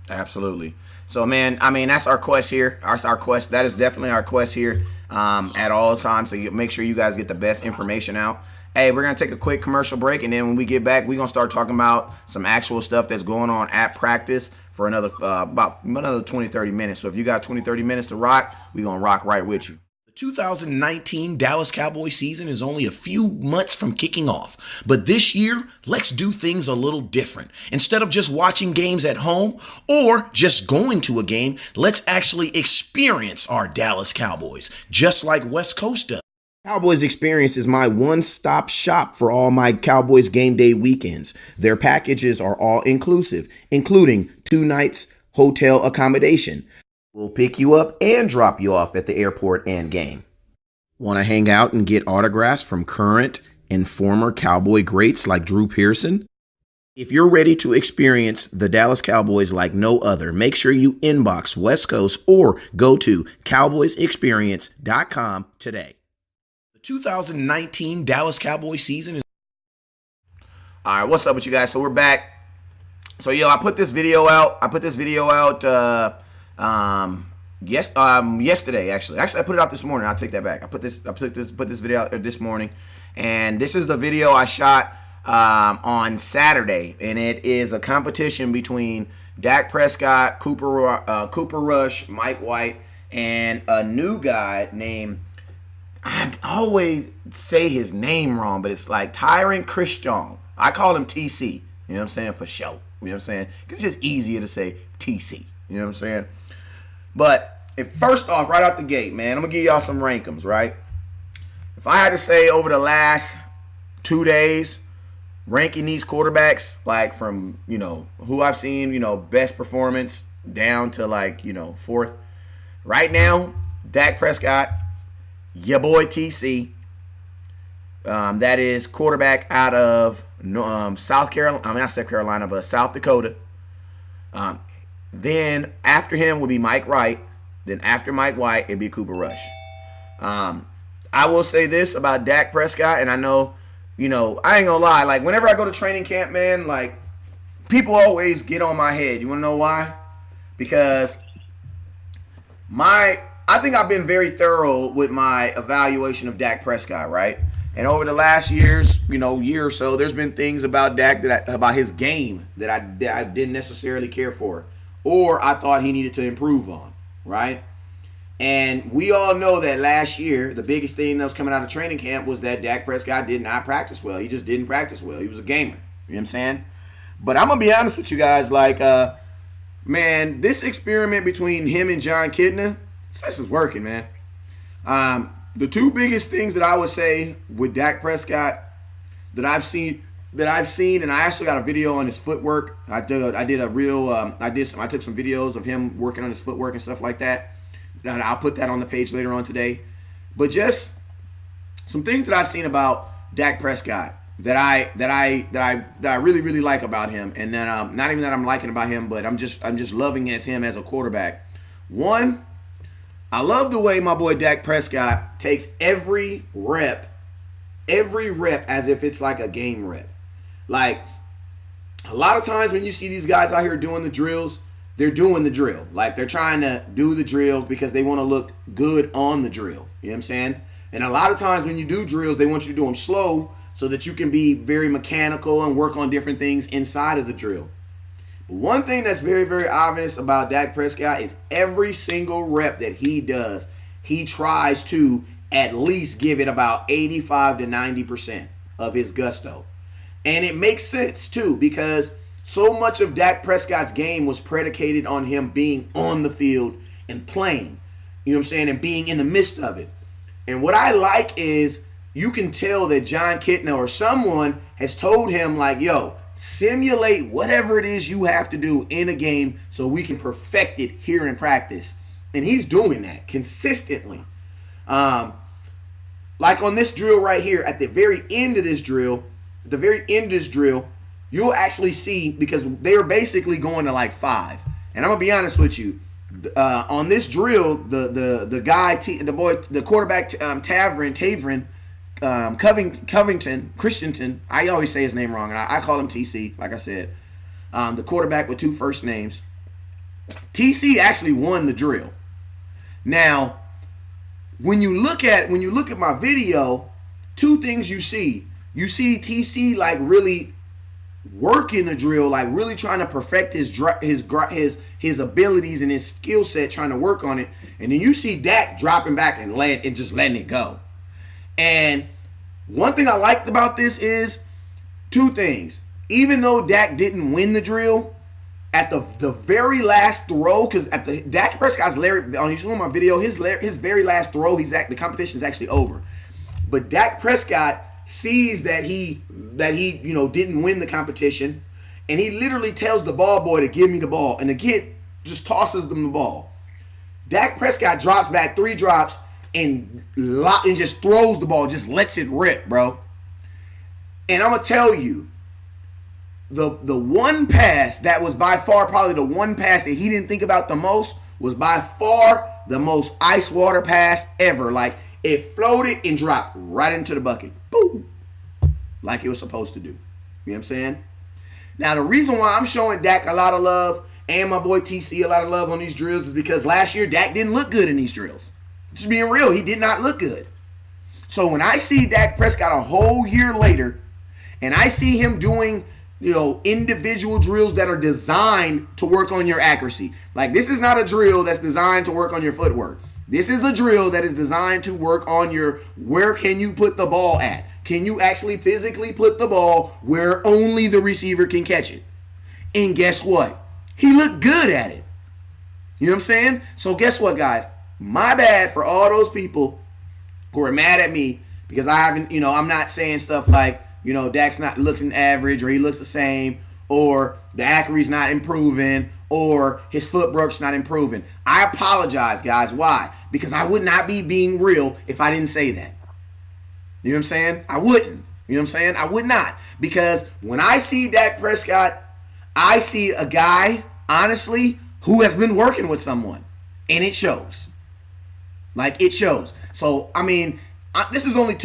Absolutely. So, man, I mean, that's our quest here. That's our quest. That is definitely our quest here at all times. So make sure you guys get the best information out. Hey, we're going to take a quick commercial break, and then when we get back, we're going to start talking about some actual stuff that's going on at practice for about another 20, 30 minutes. So if you got 20, 30 minutes to rock, we're going to rock right with you. 2019 Dallas Cowboys season is only a few months from kicking off. But this year, let's do things a little different. Instead of just watching games at home or just going to a game, let's actually experience our Dallas Cowboys, just like West Coast does. Cowboys Experience is my one-stop shop for all my Cowboys game day weekends. Their packages are all inclusive, including 2 nights hotel accommodation. We'll pick you up and drop you off at the airport and game. Want to hang out and get autographs from current and former Cowboy greats like Drew Pearson? If you're ready to experience the Dallas Cowboys like no other, make sure you inbox West Coast or go to cowboysexperience.com today. The 2019 Dallas Cowboys season is... All right, what's up with you guys? So we're back. So yo, I put this video out. Yesterday actually. Actually, I put it out this morning. I'll take that back. I put this video out this morning, and this is the video I shot on Saturday, and it is a competition between Dak Prescott, Cooper Rush, Mike White, and a new guy named, I always say his name wrong, but it's like Tyron Christian. I call him TC. You know what I'm saying? For show. You know what I'm saying? It's just easier to say TC. You know what I'm saying? But first off, right out the gate, man, I'm going to give y'all some rankings, right? If I had to say over the last 2 days, ranking these quarterbacks, like from, who I've seen, best performance down to like, fourth. Right now, Dak Prescott, your boy TC, that is quarterback out of South Carolina, but South Dakota. Then after him would be Mike Wright. Then after Mike White, it'd be Cooper Rush. I will say this about Dak Prescott, and I know, I ain't gonna lie. Like, whenever I go to training camp, man, like, people always get on my head. You wanna know why? Because I think I've been very thorough with my evaluation of Dak Prescott, right? And over the last year or so, there's been things about Dak about his game that I didn't necessarily care for, or I thought he needed to improve on, right? And we all know that last year, the biggest thing that was coming out of training camp was that Dak Prescott did not practice well. He just didn't practice well. He was a gamer. You know what I'm saying? But I'm going to be honest with you guys. Like, man, this experiment between him and John Kitna, this is working, man. The two biggest things that I would say with Dak Prescott that I've seen, and I actually got a video on his footwork. I took some videos of him working on his footwork and stuff like that. And I'll put that on the page later on today. But just some things that I've seen about Dak Prescott that I really, really like about him, and then not even that I'm liking about him, but I'm just loving him as a quarterback. One, I love the way my boy Dak Prescott takes every rep as if it's like a game rep. Like, a lot of times when you see these guys out here doing the drills, they're doing the drill. Like, they're trying to do the drill because they want to look good on the drill. You know what I'm saying? And a lot of times when you do drills, they want you to do them slow so that you can be very mechanical and work on different things inside of the drill. But one thing that's very, very obvious about Dak Prescott is every single rep that he does, he tries to at least give it about 85 to 90% of his gusto. And it makes sense, too, because so much of Dak Prescott's game was predicated on him being on the field and playing, you know what I'm saying, and being in the midst of it. And what I like is you can tell that John Kitna or someone has told him, like, yo, simulate whatever it is you have to do in a game so we can perfect it here in practice. And he's doing that consistently. Like on this drill right here, at the very end of this drill, you'll actually see, because they were basically going to like 5. And I'm going to be honest with you. On this drill, the guy, the quarterback, Tavern, Covington, Christensen, I always say his name wrong, and I call him TC, like I said. The quarterback with 2 first names. TC actually won the drill. Now, when you look at my video, 2 things you see. You see TC like really working the drill, like really trying to perfect his abilities and his skill set, trying to work on it. And then you see Dak dropping back and just letting it go. And one thing I liked about this is 2 things. Even though Dak didn't win the drill, at the very last throw, because at the Dak Prescott's on you show my video, his very last throw, the competition is actually over. But Dak Prescott sees that he didn't win the competition, and he literally tells the ball boy to give me the ball, and the kid just tosses them the ball. Dak Prescott drops back 3 drops and just throws the ball, just lets it rip, bro. And I'm gonna tell you, the one pass that was by far probably the one pass that he didn't think about the most was by far the most ice water pass ever. Like, it floated and dropped right into the bucket. Boom. Like it was supposed to do. You know what I'm saying? Now, the reason why I'm showing Dak a lot of love and my boy TC a lot of love on these drills is because last year Dak didn't look good in these drills. Just being real, he did not look good. So when I see Dak Prescott a whole year later, and I see him doing, individual drills that are designed to work on your accuracy. Like, this is not a drill that's designed to work on your footwork. This is a drill that is designed to work on your, where can you put the ball at? Can you actually physically put the ball where only the receiver can catch it? And guess what? He looked good at it. You know what I'm saying? So guess what, guys? My bad for all those people who are mad at me because I haven't, I'm not saying stuff like, Dak's not looking average, or he looks the same, or the accuracy's not improving, or his footwork's not improving. I apologize, guys. Why? Because I would not be being real if I didn't say that. You know what I'm saying? I wouldn't. You know what I'm saying? I would not. Because when I see Dak Prescott, I see a guy, honestly, who has been working with someone. And it shows. Like, it shows. So, I mean, this is only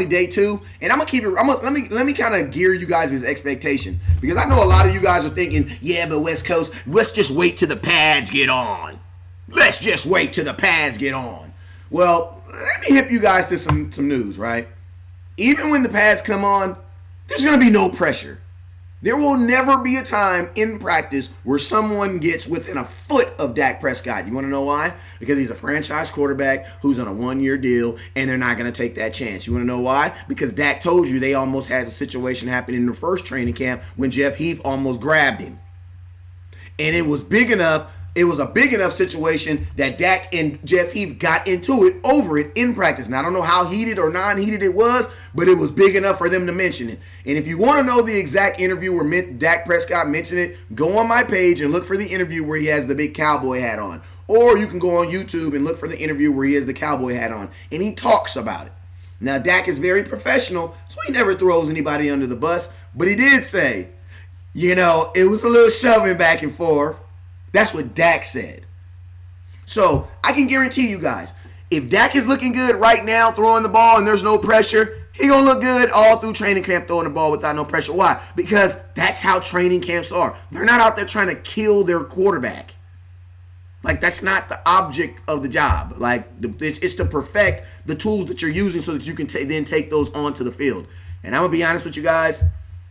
day 2, and I'm gonna keep it. Let me kind of gear you guys' expectation, because I know a lot of you guys are thinking, yeah, but West Coast, let's just wait till the pads get on. Let's just wait till the pads get on. Well, let me hip you guys to some news, right? Even when the pads come on, there's gonna be no pressure. There will never be a time in practice where someone gets within a foot of Dak Prescott. You want to know why? Because he's a franchise quarterback who's on a 1-year deal, and they're not going to take that chance. You want to know why? Because Dak told you they almost had a situation happen in the first training camp when Jeff Heath almost grabbed him. And it was big enough. It was a big enough situation that Dak and Jeff Heath got into it over it in practice. Now, I don't know how heated or non-heated it was, but it was big enough for them to mention it. And if you want to know the exact interview where Dak Prescott mentioned it, go on my page and look for the interview where he has the big cowboy hat on. Or you can go on YouTube and look for the interview where he has the cowboy hat on. And he talks about it. Now, Dak is very professional, so he never throws anybody under the bus. But he did say, it was a little shoving back and forth. That's what Dak said. So I can guarantee you guys, if Dak is looking good right now throwing the ball and there's no pressure, he going to look good all through training camp throwing the ball without no pressure. Why? Because that's how training camps are. They're not out there trying to kill their quarterback. Like, that's not the object of the job. Like, it's to perfect the tools that you're using so that you can then take those onto the field. And I'm going to be honest with you guys.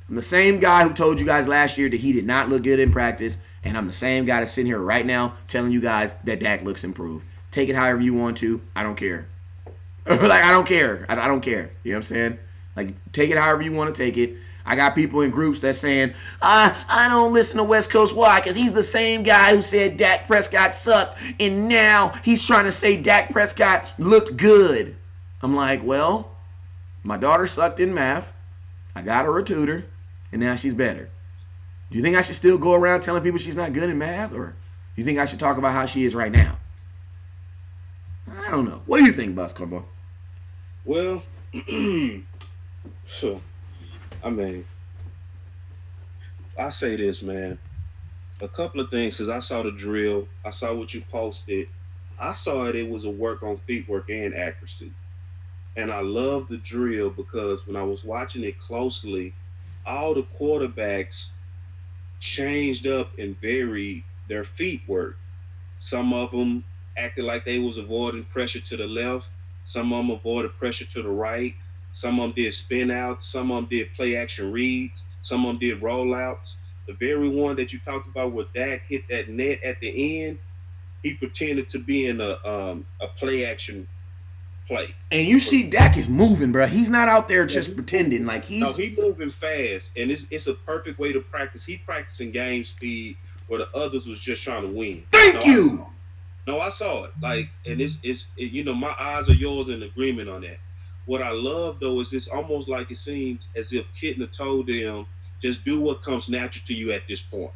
I'm the same guy who told you guys last year that he did not look good in practice. And I'm the same guy that's sitting here right now telling you guys that Dak looks improved. Take it however you want to. I don't care. I don't care. I don't care. You know what I'm saying? Like, take it however you want to take it. I got people in groups that's saying, I don't listen to West Coast. Why? Because he's the same guy who said Dak Prescott sucked, and now he's trying to say Dak Prescott looked good. I'm like, well, my daughter sucked in math. I got her a tutor, and now she's better. Do you think I should still go around telling people she's not good in math, or do you think I should talk about how she is right now? I don't know. What do you think, Boss Corbo? Well, I mean, I say this, man. A couple of things, because I saw the drill. I saw what you posted. I saw it was a work on feet work and accuracy. And I love the drill because when I was watching it closely, all the quarterbacks changed up and varied their feet work. Some of them acted like they was avoiding pressure to the left. Some of them avoided pressure to the right. Some of them did spin outs. Some of them did play action reads. Some of them did rollouts. The very one that you talked about where Dak hit that net at the end, he pretended to be in a play action play. And you see Dak is moving, bro. He's not out there just pretending like he's... No, he's moving fast, and it's a perfect way to practice. He practicing game speed where the others was just trying to win. Thank you! I saw it. Like, and it's my eyes are yours in agreement on that. What I love, though, is it's almost like it seems as if Kitna told them, just do what comes natural to you at this point.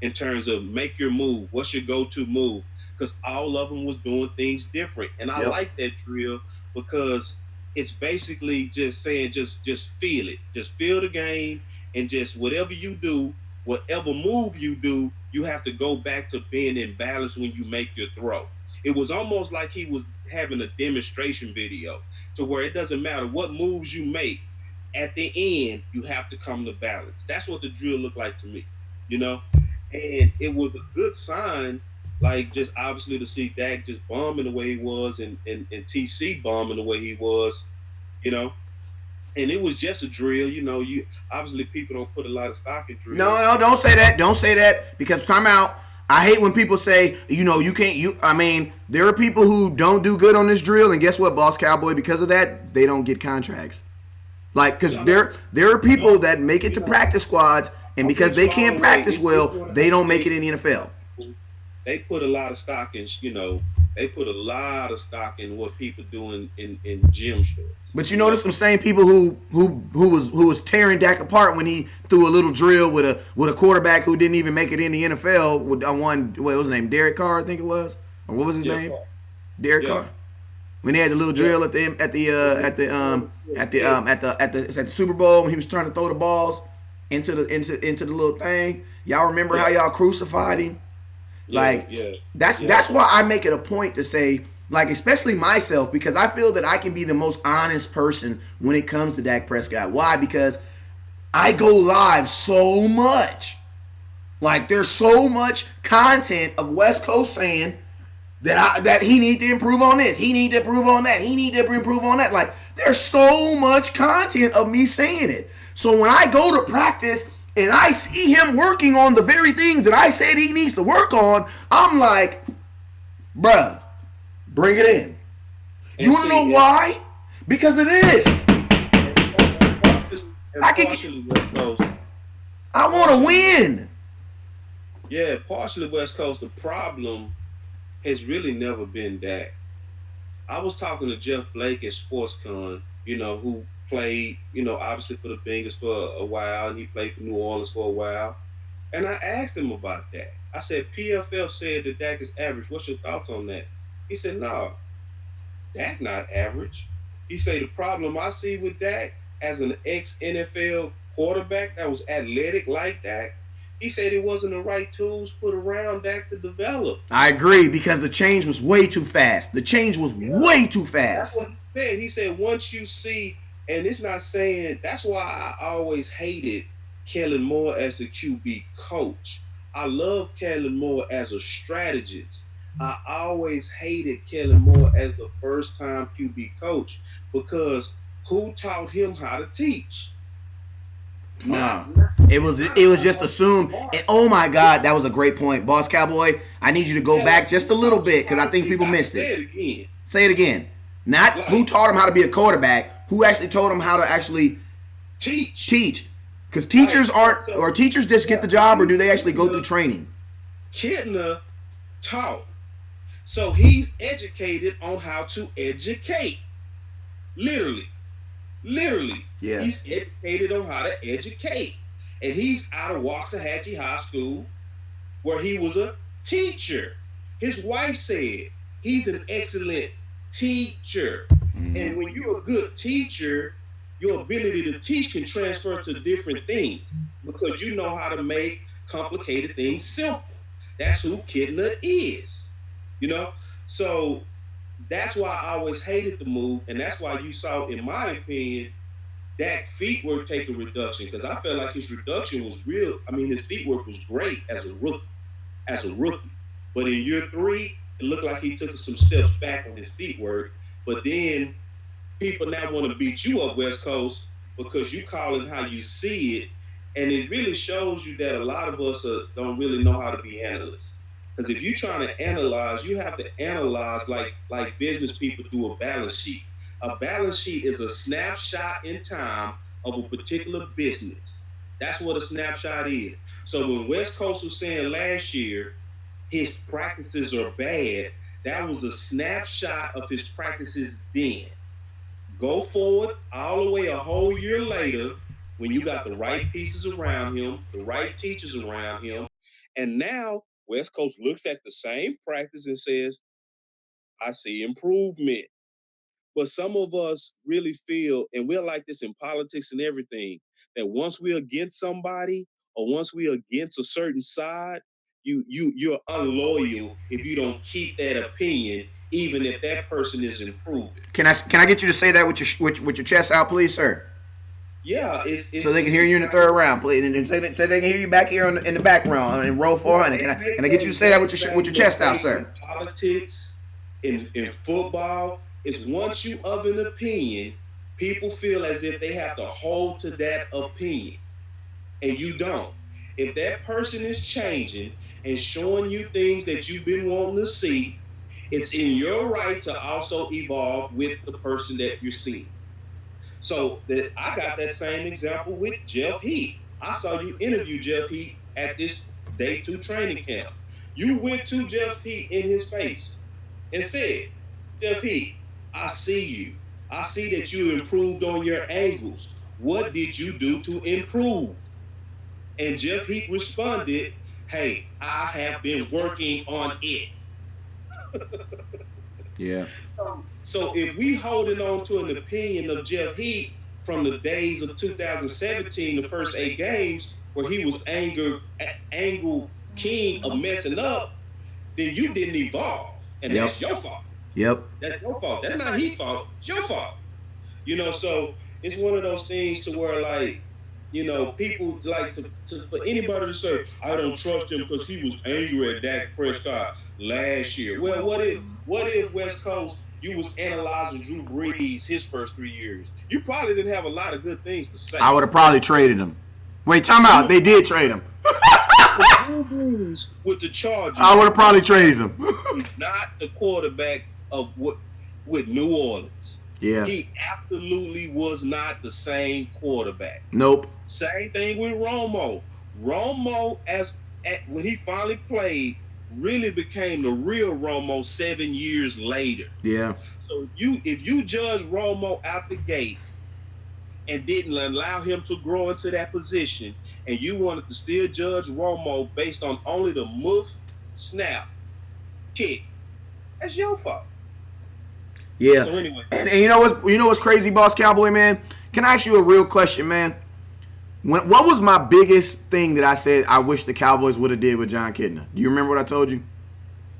In terms of make your move. What's your go-to move? Because all of them was doing things different. And I like that drill because it's basically just saying just feel it. Just feel the game, and just whatever you do, whatever move you do, you have to go back to being in balance when you make your throw. It was almost like he was having a demonstration video to where it doesn't matter what moves you make. at the end, you have to come to balance. That's what the drill looked like to me, you know? And it was a good sign, like just obviously to see Dak just bombing the way he was and TC bombing the way he was, you know? And it was just a drill, you know. You obviously people don't put a lot of stock in No, drills. no, don't say that. Don't say that because time out. I hate when people say, you can't. I mean, there are people who don't do good on this drill, and guess what, Boss Cowboy? Because of that, they don't get contracts. Like, because there are people that make it to practice squads, and because they can't practice well, they don't make it in the NFL. They put a lot of stock in, they put a lot of stock in what people do in gym shorts. But you notice some same people who was tearing Dak apart when he threw a little drill with a quarterback who didn't even make it in the NFL with what was his name, Derek Carr, I think it was, or what was his name, Derek Carr. When they had the little drill at the Super Bowl when he was trying to throw the balls into the little thing. Y'all remember how y'all crucified him? That's why I make it a point to say, like, especially myself, because I feel that I can be the most honest person when it comes to Dak Prescott. Why? Because I go live so much. Like, there's so much content of West Coast saying that he need to improve on this, he need to improve on that, he need to improve on that. Like, there's so much content of me saying it. So when I go to practice and I see him working on the very things that I said he needs to work on, I'm like, bruh, bring it in. You want to know why? Because it is. I want to win. Yeah, partially West Coast. The problem has really never been that. I was talking to Jeff Blake at SportsCon, who played, obviously for the Bengals for a while, and he played for New Orleans for a while. And I asked him about that. I said, PFF said that Dak is average. What's your thoughts on that? He said, no, Dak not average. He said, the problem I see with Dak as an ex-NFL quarterback that was athletic like Dak, he said it wasn't the right tools put around Dak to develop. I agree, because the change was way too fast. The change was way too fast. That's what he said. He said once you see, and it's not saying, that's why I always hated Kellen Moore as the QB coach. I love Kellen Moore as a strategist. I always hated Kellen Moore as the first-time QB coach, because who taught him how to teach? It was just assumed. And oh my God, that was a great point, Boss Cowboy. I need you to go back just a little bit because I think people missed it. Say it again. Not who taught him how to be a quarterback. Who actually told him how to actually teach? Because teachers aren't, or teachers just get the job, or do they actually go through training? Kidner taught. So he's educated on how to educate. Literally. Yeah. He's educated on how to educate. And he's out of Waxahachie High School, where he was a teacher. His wife said he's an excellent teacher. And when you're a good teacher, your ability to teach can transfer to different things, because you know how to make complicated things simple. That's who Kidner is. So that's why I always hated the move, and that's why you saw, in my opinion, Dak feet work take a reduction, because I felt like his reduction was real. I mean, his feet work was great as a rookie. But in year 3, it looked like he took some steps back on his feet work. But then people now want to beat you up, West Coast, because you call it how you see it, and it really shows you that a lot of us don't really know how to be analysts. Because if you're trying to analyze, you have to analyze like business people do a balance sheet. A balance sheet is a snapshot in time of a particular business. That's what a snapshot is. So when West Coast was saying last year his practices are bad, that was a snapshot of his practices then. Go forward all the way a whole year later, when you got the right pieces around him, the right teachers around him, and now West Coast looks at the same practice and says, I see improvement. But some of us really feel, and we're like this in politics and everything, that once we're against somebody or once we're against a certain side, you're unloyal if you don't keep that opinion, even if that person is improving. Can I get you to say that with your chest out, please, sir? Yeah, it's so they can hear you in the third round, please, and so they can hear you back here in the back row in row 400. Can I get you to say that with your chest out, sir? Politics in football is once you of an opinion, people feel as if they have to hold to that opinion, and you don't. If that person is changing and showing you things that you've been wanting to see, it's in your right to also evolve with the person that you're seeing. So I got that same example with Jeff Heath. I saw you interview Jeff Heath at this day 2 training camp. You went to Jeff Heath in his face and said, Jeff Heath, I see you. I see that you improved on your angles. What did you do to improve? And Jeff Heath responded, hey, I have been working on it. Yeah. So if we holding on to an opinion of Jeff Heath from the days of 2017, the first 8 games, where he was angle king of messing up, then you didn't evolve. And that's your fault. Yep. That's your fault. That's not his fault. It's your fault. So it's one of those things to where, like, people like to for anybody to say, I don't trust him because he was angry at Dak Prescott last year. Well, what if West Coast, you was analyzing Drew Brees his first 3 years? You probably didn't have a lot of good things to say. I would have probably traded him. Wait, time out. They did trade him. Drew Brees with the Chargers. I would have probably traded him. Not the quarterback of with New Orleans. Yeah. He absolutely was not the same quarterback. Nope. Same thing with Romo. Romo, when he finally played, really became the real Romo 7 years later. Yeah. So if you judge Romo out the gate and didn't allow him to grow into that position, and you wanted to still judge Romo based on only the muff, snap, kick, that's your fault. Yeah. So anyway. And you know what's crazy, Boss Cowboy, man? Can I ask you a real question, man? What was my biggest thing that I said I wish the Cowboys would have did with John Kitna? Do you remember what I told you?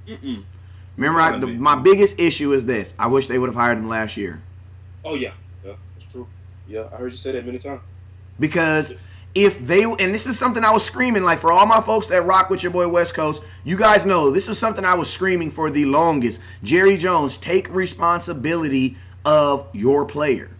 Mm-mm. Remember, my biggest issue is this. I wish they would have hired him last year. Oh, yeah. Yeah, that's true. Yeah, I heard you say that many times. Because if they, and this is something I was screaming, like for all my folks that rock with your boy West Coast, you guys know this was something I was screaming for the longest. Jerry Jones, take responsibility of your player.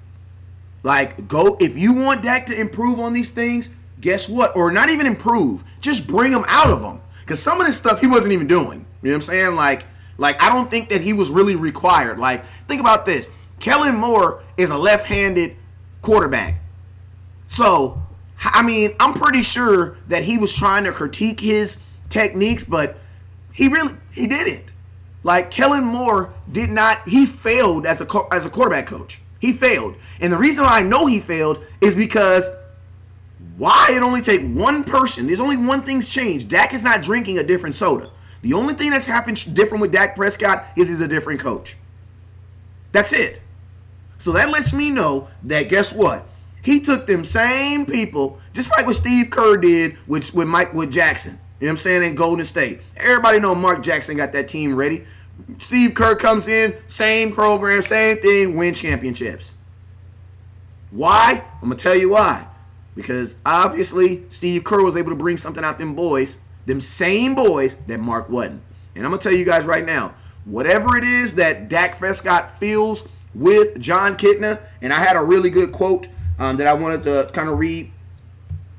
Like, go, if you want Dak to improve on these things, guess what? Or not even improve, just bring him out of them. Because some of this stuff he wasn't even doing. You know what I'm saying? Like I don't think that he was really required. Like, think about this. Kellen Moore is a left-handed quarterback. So, I mean, I'm pretty sure that he was trying to critique his techniques, but he didn't. Like, Kellen Moore he failed as a quarterback coach. He failed. And the reason I know he failed is because why it only take one person. There's only one thing's changed. Dak is not drinking a different soda. The only thing that's happened different with Dak Prescott is he's a different coach. That's it. So that lets me know that guess what? He took them same people, just like what Steve Kerr did with Jackson. You know what I'm saying? In Golden State. Everybody know Mark Jackson got that team ready. Steve Kerr comes in, same program, same thing, win championships. Why? I'm going to tell you why. Because obviously Steve Kerr was able to bring something out them same boys that Mark wasn't. And I'm going to tell you guys right now, whatever it is that Dak Prescott feels with John Kitna, and I had a really good quote that I wanted to kind of read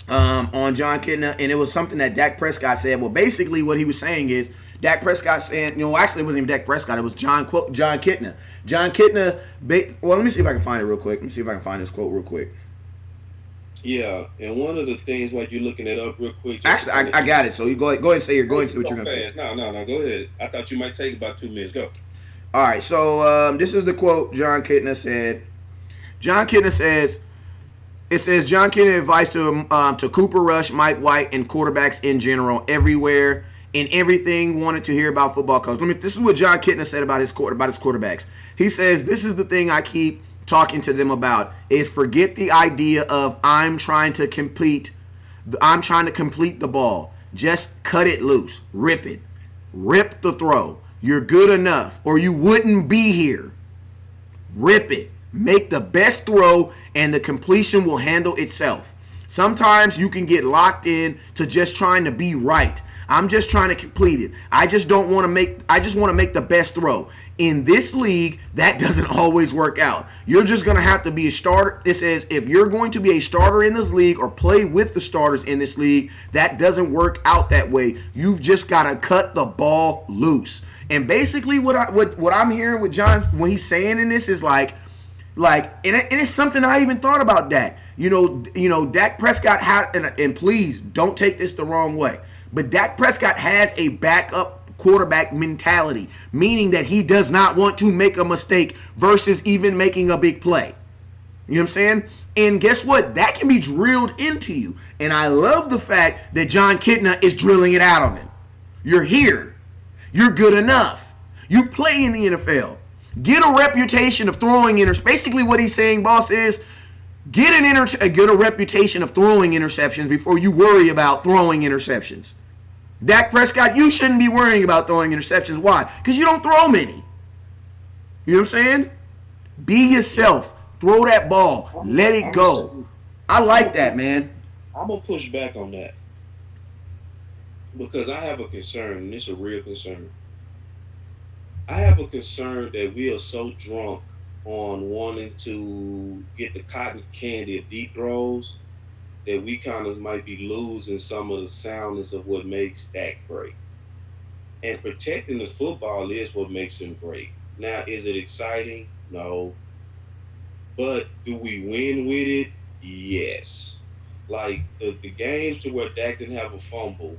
on John Kitna, and it was something that Dak Prescott said. Well, basically what he was saying is, Dak Prescott saying, actually it wasn't even Dak Prescott, it was John Kitna. John Kitna, let me see if I can find it real quick. Let me see if I can find this quote real quick. Yeah, and one of the things while you're looking it up real quick. Actually, I got it. So you go ahead and say what you're gonna say. No, go ahead. I thought you might take about 2 minutes. Go. All right, so this is the quote John Kitna said. John Kitna says, it says John Kitna advice to Cooper Rush, Mike White, and quarterbacks in general, everywhere and everything wanted to hear about football coaches. This is what John Kitna said about his quarterbacks. He says, this is the thing I keep talking to them about is forget the idea of I'm trying to complete the ball. Just cut it loose. Rip it. Rip the throw. You're good enough or you wouldn't be here. Rip it. Make the best throw, and the completion will handle itself. Sometimes you can get locked in to just trying to be right. I'm just trying to complete it. I just want to make the best throw. In this league, that doesn't always work out. You're just going to have to be a starter. It says if you're going to be a starter in this league or play with the starters in this league, that doesn't work out that way. You've just got to cut the ball loose. And basically what I'm hearing with John when he's saying in this is and it's something I even thought about Dak. You know, Dak Prescott had, and please don't take this the wrong way, but Dak Prescott has a backup quarterback mentality, meaning that he does not want to make a mistake versus even making a big play. You know what I'm saying? And guess what? That can be drilled into you. And I love the fact that John Kitna is drilling it out of him. You're here. You're good enough. You play in the NFL. Get a reputation of throwing interceptions. Basically what he's saying, boss, is get a reputation of throwing interceptions before you worry about throwing interceptions. Dak Prescott, you shouldn't be worrying about throwing interceptions. Why? Because you don't throw many. You know what I'm saying? Be yourself. Throw that ball. Let it go. I like that, man. I'm going to push back on that because I have a concern, and it's a real concern. I have a concern that we are so drunk on wanting to get the cotton candy of deep throws that we kind of might be losing some of the soundness of what makes Dak great. And protecting the football is what makes him great. Now, is it exciting? No. But do we win with it? Yes. Like the games to where Dak didn't have a fumble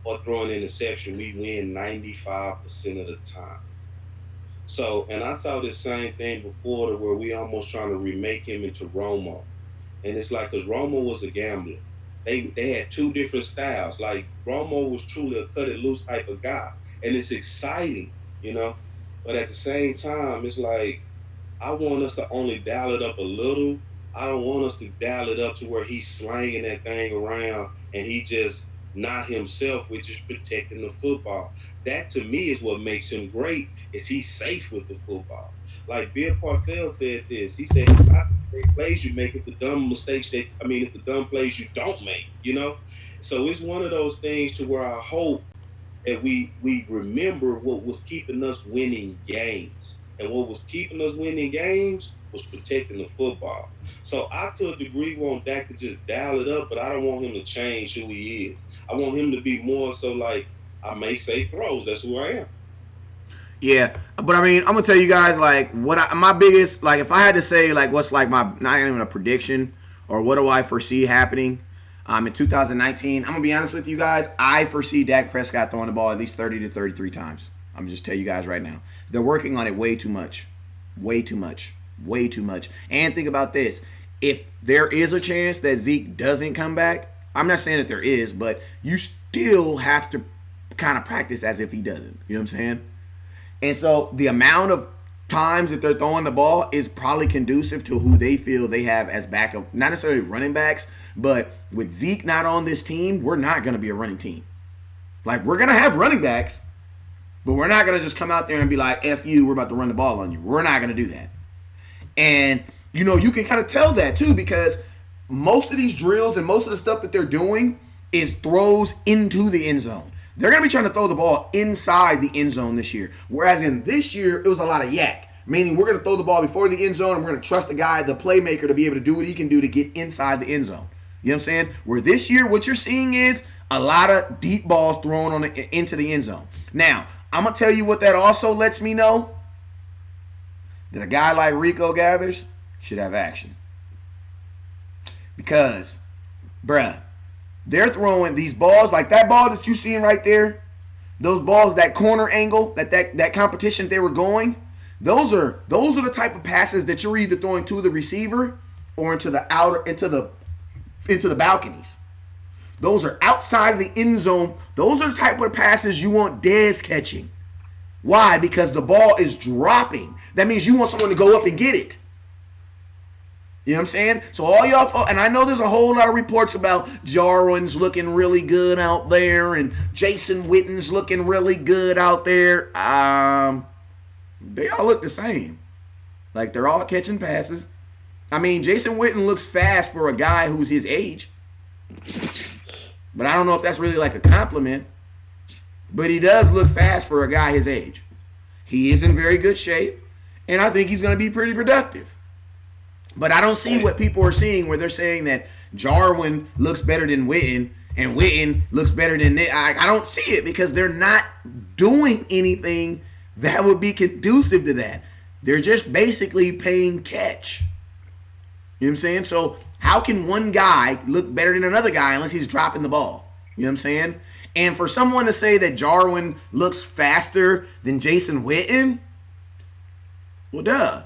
or throw an interception, we win 95% of the time. So, and I saw this same thing before where we almost trying to remake him into Romo. And it's like, because Romo was a gambler. They had two different styles. Like, Romo was truly a cut-it-loose type of guy. And it's exciting, you know? But at the same time, it's like, I want us to only dial it up a little. I don't want us to dial it up to where he's slanging that thing around and he just not himself, which is protecting the football. That, to me, is what makes him great, is he's safe with the football. Like Bill Parcells said this. He said, it's not the great plays you make, it's the dumb mistakes it's the dumb plays you don't make, you know? So it's one of those things to where I hope that we remember what was keeping us winning games. And what was keeping us winning games was protecting the football. So I, to a degree, want Dak to just dial it up, but I don't want him to change who he is. I want him to be more so like, I may say throws. That's who I am. Yeah, but I mean, I'm gonna tell you guys like my biggest, like if I had to say like what's like my, not even a prediction or what do I foresee happening in 2019, I'm gonna be honest with you guys. I foresee Dak Prescott throwing the ball at least 30 to 33 times. I'm gonna just tell you guys right now, they're working on it way too much. And think about this: if there is a chance that Zeke doesn't come back, I'm not saying that there is, but you still have to kind of practice as if he doesn't. You know what I'm saying? And so the amount of times that they're throwing the ball is probably conducive to who they feel they have as backup, not necessarily running backs, but with Zeke not on this team, we're not going to be a running team. Like, we're going to have running backs, but we're not going to just come out there and be like, F you, we're about to run the ball on you. We're not going to do that. And, you know, you can kind of tell that too, because most of these drills and most of the stuff that they're doing is throws into the end zone. They're going to be trying to throw the ball inside the end zone this year. Whereas in this year, it was a lot of yak. Meaning we're going to throw the ball before the end zone and we're going to trust the guy, the playmaker, to be able to do what he can do to get inside the end zone. You know what I'm saying? Where this year, what you're seeing is a lot of deep balls thrown into the end zone. Now, I'm going to tell you what that also lets me know. That a guy like Rico Gathers should have action. Because, bruh, they're throwing these balls, like that ball that you seeing right there, those balls, that corner angle, that competition they were going, those are the type of passes that you're either throwing to the receiver or into the balconies. Those are outside of the end zone. Those are the type of passes you want Dez catching. Why? Because the ball is dropping. That means you want someone to go up and get it. You know what I'm saying? So all y'all, and I know there's a whole lot of reports about Jarwin's looking really good out there and Jason Witten's looking really good out there. They all look the same. Like, they're all catching passes. I mean, Jason Witten looks fast for a guy who's his age. But I don't know if that's really like a compliment. But he does look fast for a guy his age. He is in very good shape. And I think he's going to be pretty productive. But I don't see what people are seeing where they're saying that Jarwin looks better than Witten and Witten looks better than Nick. I don't see it because they're not doing anything that would be conducive to that. They're just basically playing catch. You know what I'm saying? So how can one guy look better than another guy unless he's dropping the ball? You know what I'm saying? And for someone to say that Jarwin looks faster than Jason Witten, well, duh.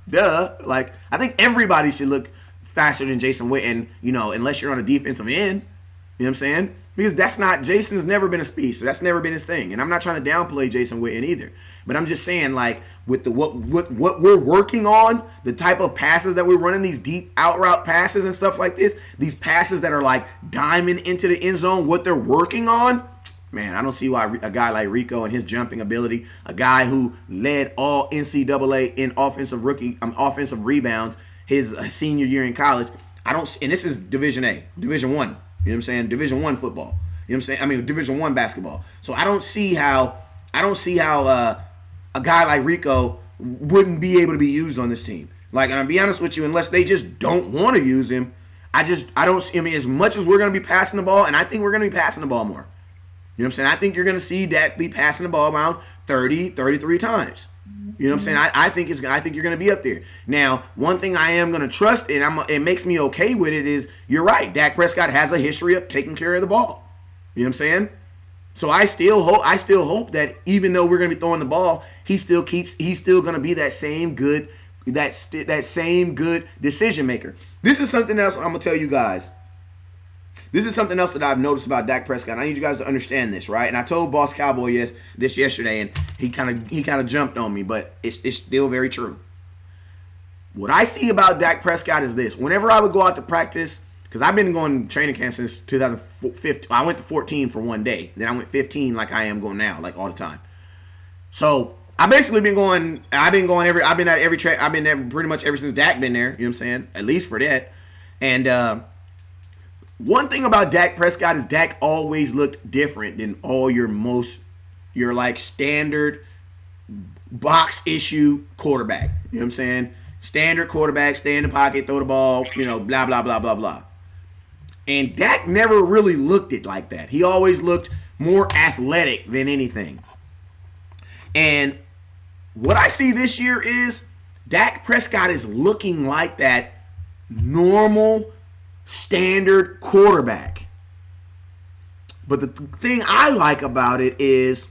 Duh. Like, I think everybody should look faster than Jason Witten, unless you're on a defensive end. You know what I'm saying? Because Jason's never been a speedster. That's never been his thing. And I'm not trying to downplay Jason Witten either. But I'm just saying, like, with what we're working on, the type of passes that we're running, these deep out route passes and stuff like this, these passes that are like diamond into the end zone, what they're working on, man, I don't see why a guy like Rico and his jumping ability, a guy who led all NCAA in offensive rebounds his senior year in college, and this is Division A, Division 1. You know what I'm saying? Division 1 football. You know what I'm saying? I mean, Division 1 basketball. So I don't see how a guy like Rico wouldn't be able to be used on this team. Like, and I'll be honest with you, unless they just don't want to use him, I don't see. I mean, as much as we're going to be passing the ball, and I think we're going to be passing the ball more. You know what I'm saying? I think you're going to see Dak be passing the ball around 30, 33 times. You know what I'm saying? I think you're going to be up there. Now, one thing I am going to trust, and it makes me okay with it, is you're right. Dak Prescott has a history of taking care of the ball. You know what I'm saying? So I still hope that even though we're going to be throwing the ball, he's still going to be that same good decision maker. This is something else I'm going to tell you guys. This is something else that I've noticed about Dak Prescott. I need you guys to understand this, right? And I told Boss Cowboy this yesterday, and he kind of jumped on me, but it's still very true. What I see about Dak Prescott is this: whenever I would go out to practice, because I've been going to training camp since 2015. I went to 14 for one day, then I went 15 like I am going now, like all the time. So I basically been going. I've been there pretty much ever since Dak been there. You know what I'm saying? At least for that, and. One thing about Dak Prescott is Dak always looked different than all your like standard box issue quarterback. You know what I'm saying? Standard quarterback, stay in the pocket, throw the ball, blah, blah, blah, blah, blah. And Dak never really looked it like that. He always looked more athletic than anything. And what I see this year is Dak Prescott is looking like that normal standard quarterback. But the thing I like about it is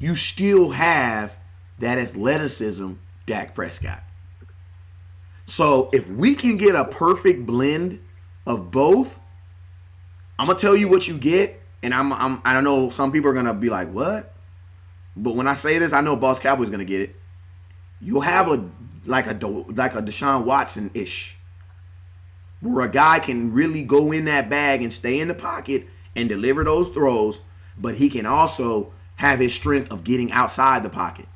you still have that athleticism, Dak Prescott. So if we can get a perfect blend of both, I'm gonna tell you what you get, and I don't know, some people are gonna be like, what? But when I say this, I know Boss Cowboy's gonna get it. You'll have a Deshaun Watson-ish, where a guy can really go in that bag and stay in the pocket and deliver those throws, but he can also have his strength of getting outside the pocket.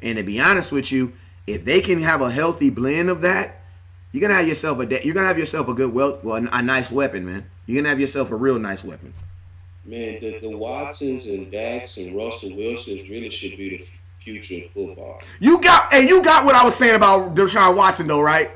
And to be honest with you, if they can have a healthy blend of that, you're gonna have yourself a nice weapon, man. You're gonna have yourself a real nice weapon. Man, the Watsons and Dax and Russell Wilsons really should be the future of football. You got what I was saying about Deshaun Watson, though, right?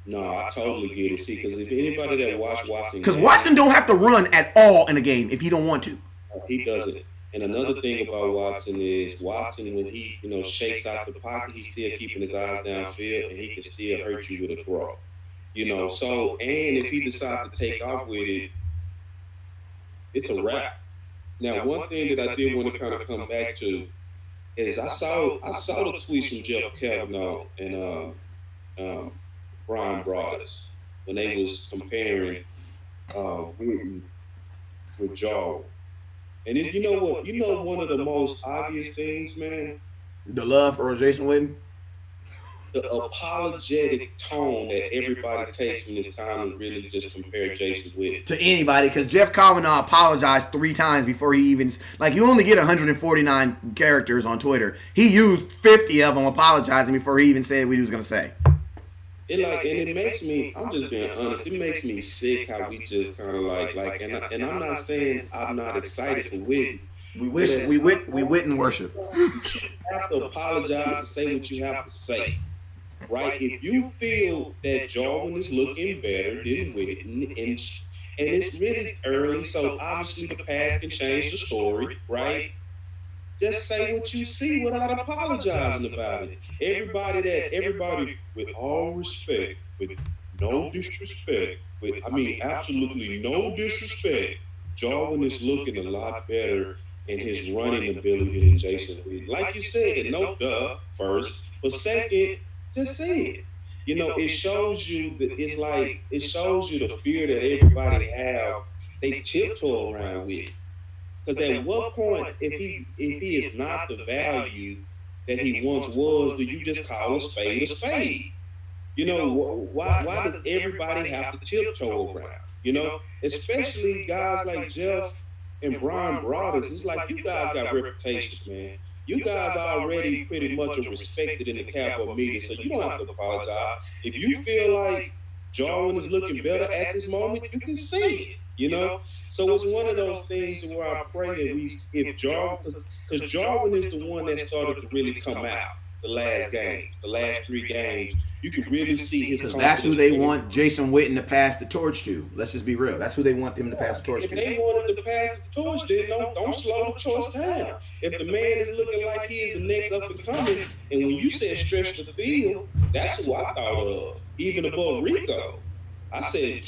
No, I totally get it. See, because if anybody that watched Watson, because Watson don't have to run at all in a game if he don't want to. He doesn't. And another thing about Watson is when he shakes out the pocket, he's still keeping his eyes downfield, and he can still hurt you with a throw. So and if he decides to take off with it, it's a wrap. Now, one thing that I did want to kind of come back to is I saw the tweets from Jeff Kavanaugh and Brian Broaddus when they was comparing Witten with Jarwin. And if you know what, one of the most obvious things, man. The love for Jason Witten? the apologetic tone that everybody takes when it's time to really just compare Jason Witten to anybody, because Jeff Kavanaugh apologized 3 times before he even, like, you only get 149 characters on Twitter. He used 50 of them apologizing before he even said what he was going to say. And it makes me, I'm just being honest, it makes me sick how we just kind of and I'm not saying I'm not excited for Witten. We Witten worship. You have to apologize to say what you have to say. Right? If you feel that Jarwin is looking better than Witten, and it's really early, so obviously the past can change the story, right? Just say what you see without apologizing about it. Everybody, with all respect, with no disrespect, absolutely no disrespect, Jarwin is looking a lot better in his running ability than Jason Witten. Like you said, no duh, first, but second, just say it. It shows you that it shows you the fear that everybody have. They tiptoe around with. Because at what point, if he is not the value that he once was, do you just call a spade a spade? Why does everybody have to tiptoe around? Especially guys like Jeff and Brian Broaddus. It's like, you guys got reputations, man. You guys are already pretty much respected in the Cowboy media, so you don't have to apologize. If you feel like Jarwin is looking better at this moment, you can say it, So it's one of those things where I pray that if Jarwin, because Jarwin is the one that started to really come out the last 3 games. You can really see his. Because that's who they want Jason Witten to pass the torch to. Let's just be real. That's who they want him to pass the torch to. If they wanted to pass the torch, then don't slow the torch down. If the man is looking like he is the next up and coming, and when you said stretch the field, that's who I thought of, even above Rico. I said,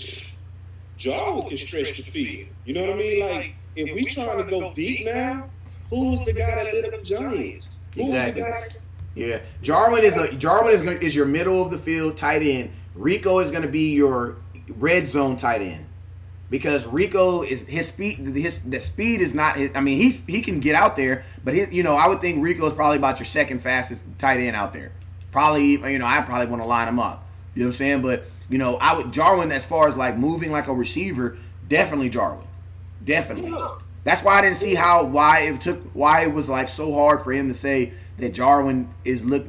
Jarwin can stretch the field. You know what I mean? Like, if we trying to go deep now, who's the guy that lit up the Giants? Exactly. Yeah, Jarwin is your middle of the field tight end. Rico is going to be your red zone tight end, because Rico is his speed. The speed is not his. I mean, he can get out there, but I would think Rico is probably about your second fastest tight end out there. Probably, I probably want to line him up. You know what I'm saying? But I would Jarwin, as far as like moving like a receiver, definitely Jarwin, definitely. That's why I didn't see why it was like so hard for him to say that Jarwin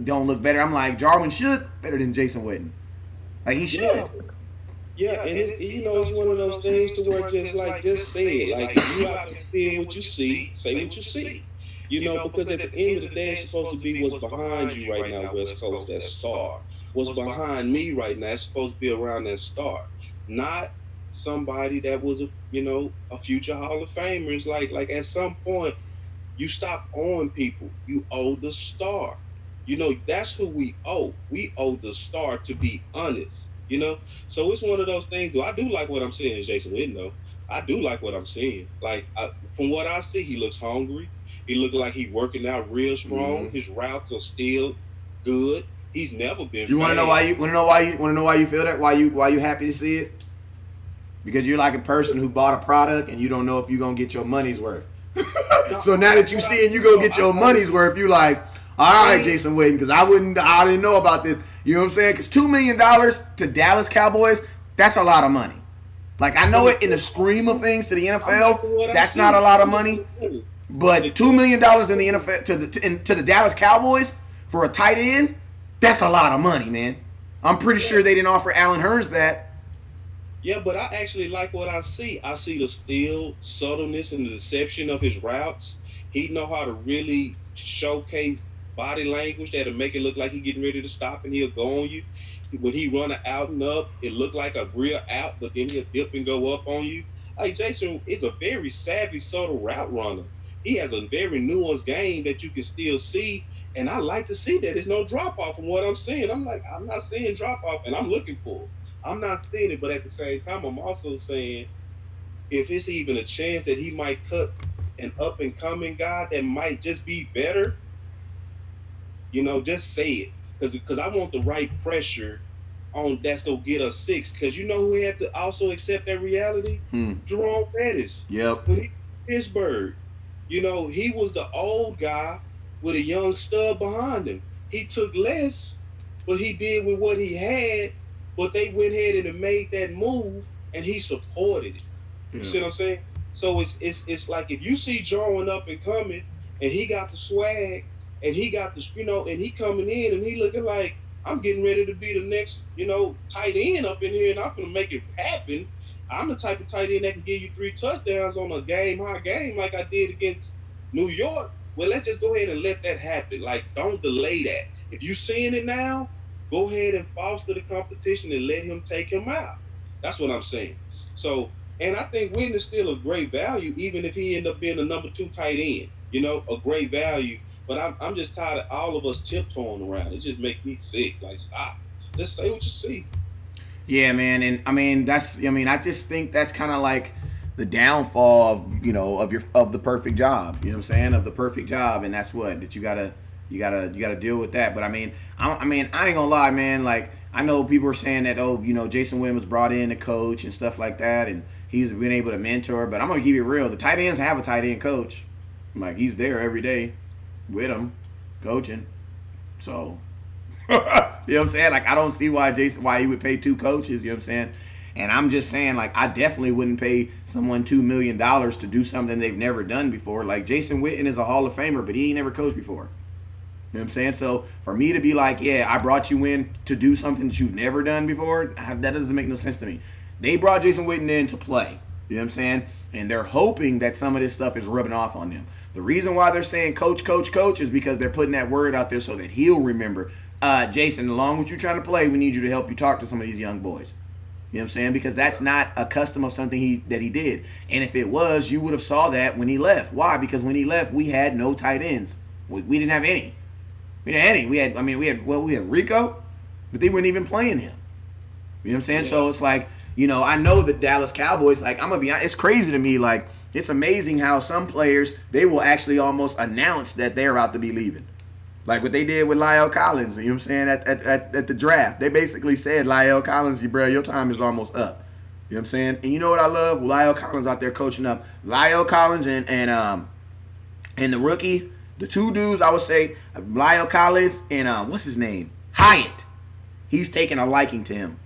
don't look better. I'm like, Jarwin should look better than Jason Witten. Like, he should. Yeah, and it's one of those things to where just say it. Like, you have to feel what you see, say what you see. Because at the end of the day, it's supposed to be what's behind you right now, West Coast, that star. What's behind me right now is supposed to be around that star. Not somebody that was a future Hall of Famer. It's like at some point, you stop owing people. You owe the star. That's who we owe. We owe the star, to be honest. So it's one of those things. I do like what I'm seeing, Jason Witten, though. I do like what I'm seeing. Like, from what I see, he looks hungry. He looks like he's working out real strong. Mm-hmm. His routes are still good. He's never been. You want to know why? You want to know why you feel that? Why you happy to see it? Because you're like a person who bought a product and you don't know if you're gonna get your money's worth. So now that you see it, you go get your money's worth. You like, all right, Jason Witten, because I didn't know about this. You know what I'm saying? Because $2 million to Dallas Cowboys, that's a lot of money. Like, I know it in the scheme of things to the NFL, that's not a lot of money. But $2 million in the NFL to the Dallas Cowboys for a tight end, that's a lot of money, man. I'm pretty sure they didn't offer Allen Hurns that. Yeah, but I actually like what I see. I see the still subtleness and the deception of his routes. He know how to really showcase body language that'll make it look like he's getting ready to stop, and he'll go on you. When he run an out and up, it look like a real out, but then he'll dip and go up on you. Like, Jason is a very savvy, subtle route runner. He has a very nuanced game that you can still see, and I like to see that. There's no drop-off from what I'm seeing. I'm not seeing drop-off, and I'm looking for it. I'm not seeing it, but at the same time, I'm also saying if it's even a chance that he might cut an up-and-coming guy that might just be better, just say it. Because I want the right pressure on that's going to get us 6. Because you know who had to also accept that reality? Jerome Bettis. Yep. When he was in Pittsburgh, he was the old guy with a young stud behind him. He took less, but he did with what he had. But they went ahead and made that move, and he supported it. You see what I'm saying? So it's like if you see Jordan up and coming, and he got the swag, and he got the and he coming in, and he looking like I'm getting ready to be the next tight end up in here, and I'm gonna make it happen. I'm the type of tight end that can give you 3 touchdowns on a high game like I did against New York. Well, let's just go ahead and let that happen. Like, don't delay that. If you're seeing it now, go ahead and foster the competition and let him take him out. That's what I'm saying. So, and I think Witten is still a great value, even if he end up being a number 2 tight end. A great value. But I'm just tired of all of us tiptoeing around. It just makes me sick. Like, stop. Just say what you see. Yeah, man, and I just think that's kind of like the downfall of the perfect job. You know what I'm saying? Of the perfect job, and that's that you gotta deal with that. But I ain't gonna lie, man. Like, I know people are saying that Jason Witten was brought in to coach and stuff like that, and he's been able to mentor. But I'm gonna keep it real. The tight ends have a tight end coach. Like, he's there every day with them, coaching. So. You know what I'm saying? Like, I don't see why he would pay 2 coaches, you know what I'm saying? And I'm just saying, like, I definitely wouldn't pay someone $2 million to do something they've never done before. Like, Jason Witten is a Hall of Famer, but he ain't never coached before. You know what I'm saying? So for me to be like, yeah, I brought you in to do something that you've never done before, that doesn't make no sense to me. They brought Jason Witten in to play. You know what I'm saying? And they're hoping that some of this stuff is rubbing off on them. The reason why they're saying coach, coach, coach is because they're putting that word out there so that he'll remember. Jason, along with you trying to play, we need you to help you talk to some of these young boys. You know what I'm saying? Because that's not a custom of something that he did. And if it was, you would have saw that when he left. Why? Because when he left, we had no tight ends. We didn't have any. We didn't have any. We had Rico, but they weren't even playing him. You know what I'm saying? Yeah. So it's like, I know the Dallas Cowboys, like, I'm going to be honest, it's crazy to me. Like, it's amazing how some players, they will actually almost announce that they're about to be leaving. Like what they did with Lyle Collins, you know what I'm saying, at the draft. They basically said, Lyle Collins, bro, your time is almost up. You know what I'm saying? And you know what I love? Lyle Collins out there coaching up. Lyle Collins and the rookie, the 2 dudes, I would say, Lyle Collins and what's his name? Hyatt. He's taking a liking to him.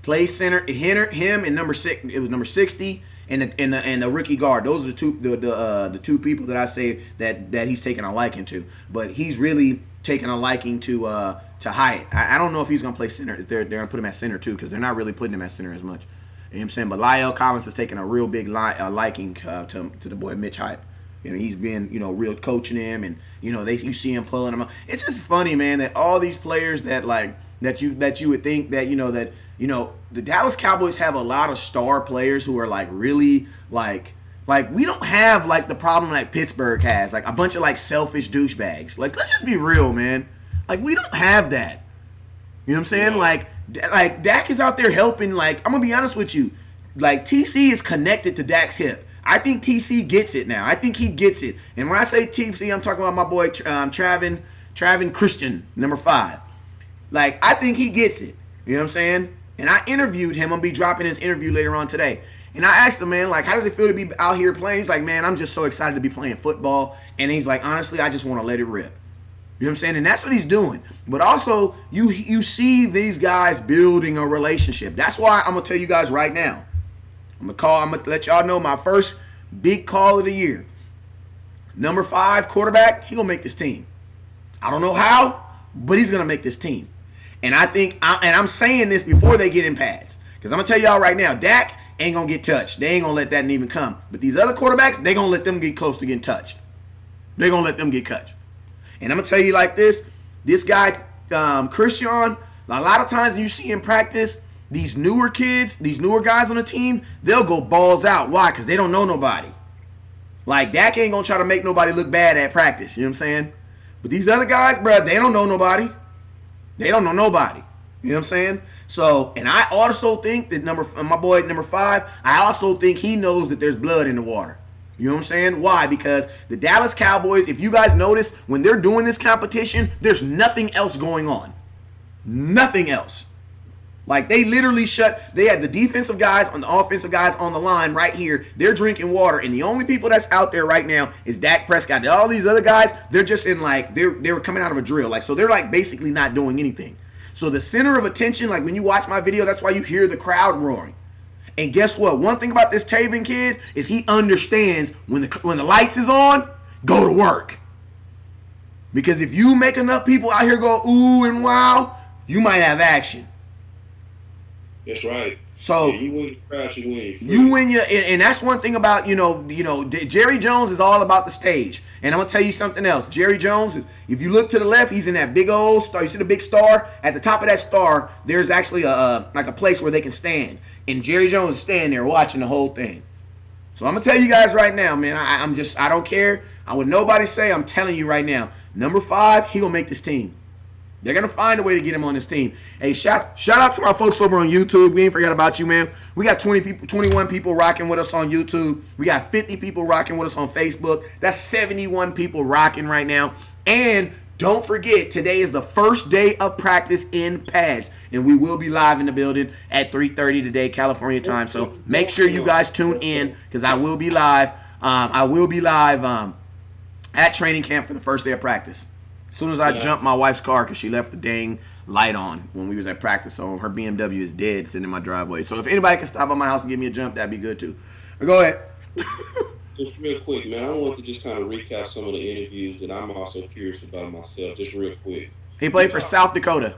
Plays center, him and number 6. It was number 60 and the rookie guard. Those are the two people that I say that he's taking a liking to. But he's really taking a liking to Hyatt. I don't know if he's gonna play center. If they're gonna put him at center too, because they're not really putting him at center as much. You know what I'm saying? But Lyle Collins is taking a real big liking to the boy Mitch Hyatt. He's been, real coaching him, and you see him pulling him up. It's just funny, man, that all these players that you would think that the Dallas Cowboys have a lot of star players who are like really like we don't have like the problem that Pittsburgh has, like a bunch of like selfish douchebags. Like, let's just be real, man. Like, we don't have that. You know what I'm saying? Yeah. Like Dak is out there helping. Like, I'm gonna be honest with you. Like, TC is connected to Dak's hip. I think TC gets it now. I think he gets it. And when I say TC, I'm talking about my boy Travin Christian, number 5. Like, I think he gets it. You know what I'm saying? And I interviewed him. I'm going to be dropping his interview later on today. And I asked him, man, like, how does it feel to be out here playing? He's like, man, I'm just so excited to be playing football. And he's like, honestly, I just want to let it rip. You know what I'm saying? And that's what he's doing. But also, you see these guys building a relationship. That's why I'm going to tell you guys right now. I'm going to let y'all know my first big call of the year. Number 5 quarterback, he going to make this team. I don't know how, but he's going to make this team. And I think, and I'm saying this before they get in pads. Because I'm going to tell y'all right now, Dak ain't going to get touched. They ain't going to let that even come. But these other quarterbacks, they going to let them get close to getting touched. They're going to let them get touched. And I'm going to tell you like this guy, Christian, a lot of times you see in practice, these newer kids, these newer guys on the team, they'll go balls out. Why? Because they don't know nobody. Like, Dak ain't going to try to make nobody look bad at practice. You know what I'm saying? But these other guys, bro, they don't know nobody. They don't know nobody. You know what I'm saying? So, and I also think that my boy number 5, I also think he knows that there's blood in the water. You know what I'm saying? Why? Because the Dallas Cowboys, if you guys notice, when they're doing this competition, there's nothing else going on. Nothing else. Like, they literally they had the defensive guys and the offensive guys on the line right here. They're drinking water. And the only people that's out there right now is Dak Prescott. All these other guys, they're just in like, they were coming out of a drill. Like, so they're like basically not doing anything. So the center of attention, like when you watch my video, that's why you hear the crowd roaring. And guess what? One thing about this Taven kid is he understands when the lights is on, go to work. Because if you make enough people out here go ooh and wow, you might have action. That's right. So yeah, you win your crowd, you win. You win your, and that's one thing about Jerry Jones is all about the stage. And I'm gonna tell you something else. Jerry Jones is, if you look to the left, he's in that big old star. You see the big star? At the top of that star, there's actually a place where they can stand. And Jerry Jones is standing there watching the whole thing. So I'm gonna tell you guys right now, man. I don't care. I would nobody say. I'm telling you right now. Number 5, he gonna make this team. They're going to find a way to get him on this team. Hey, shout out to my folks over on YouTube. We ain't forgot about you, man. We got 21 people rocking with us on YouTube. We got 50 people rocking with us on Facebook. That's 71 people rocking right now. And don't forget, today is the first day of practice in pads. And we will be live in the building at 3:30 today, California time. So make sure you guys tune in because I will be live. At training camp for the first day of practice. As soon as I jumped my wife's car because she left the dang light on when we was at practice. So her BMW is dead sitting in my driveway. So if anybody can stop by my house and give me a jump, that'd be good too. But go ahead. Just real quick, man. I want to just kind of recap some of the interviews that I'm also curious about myself. Just real quick. He played for South Dakota.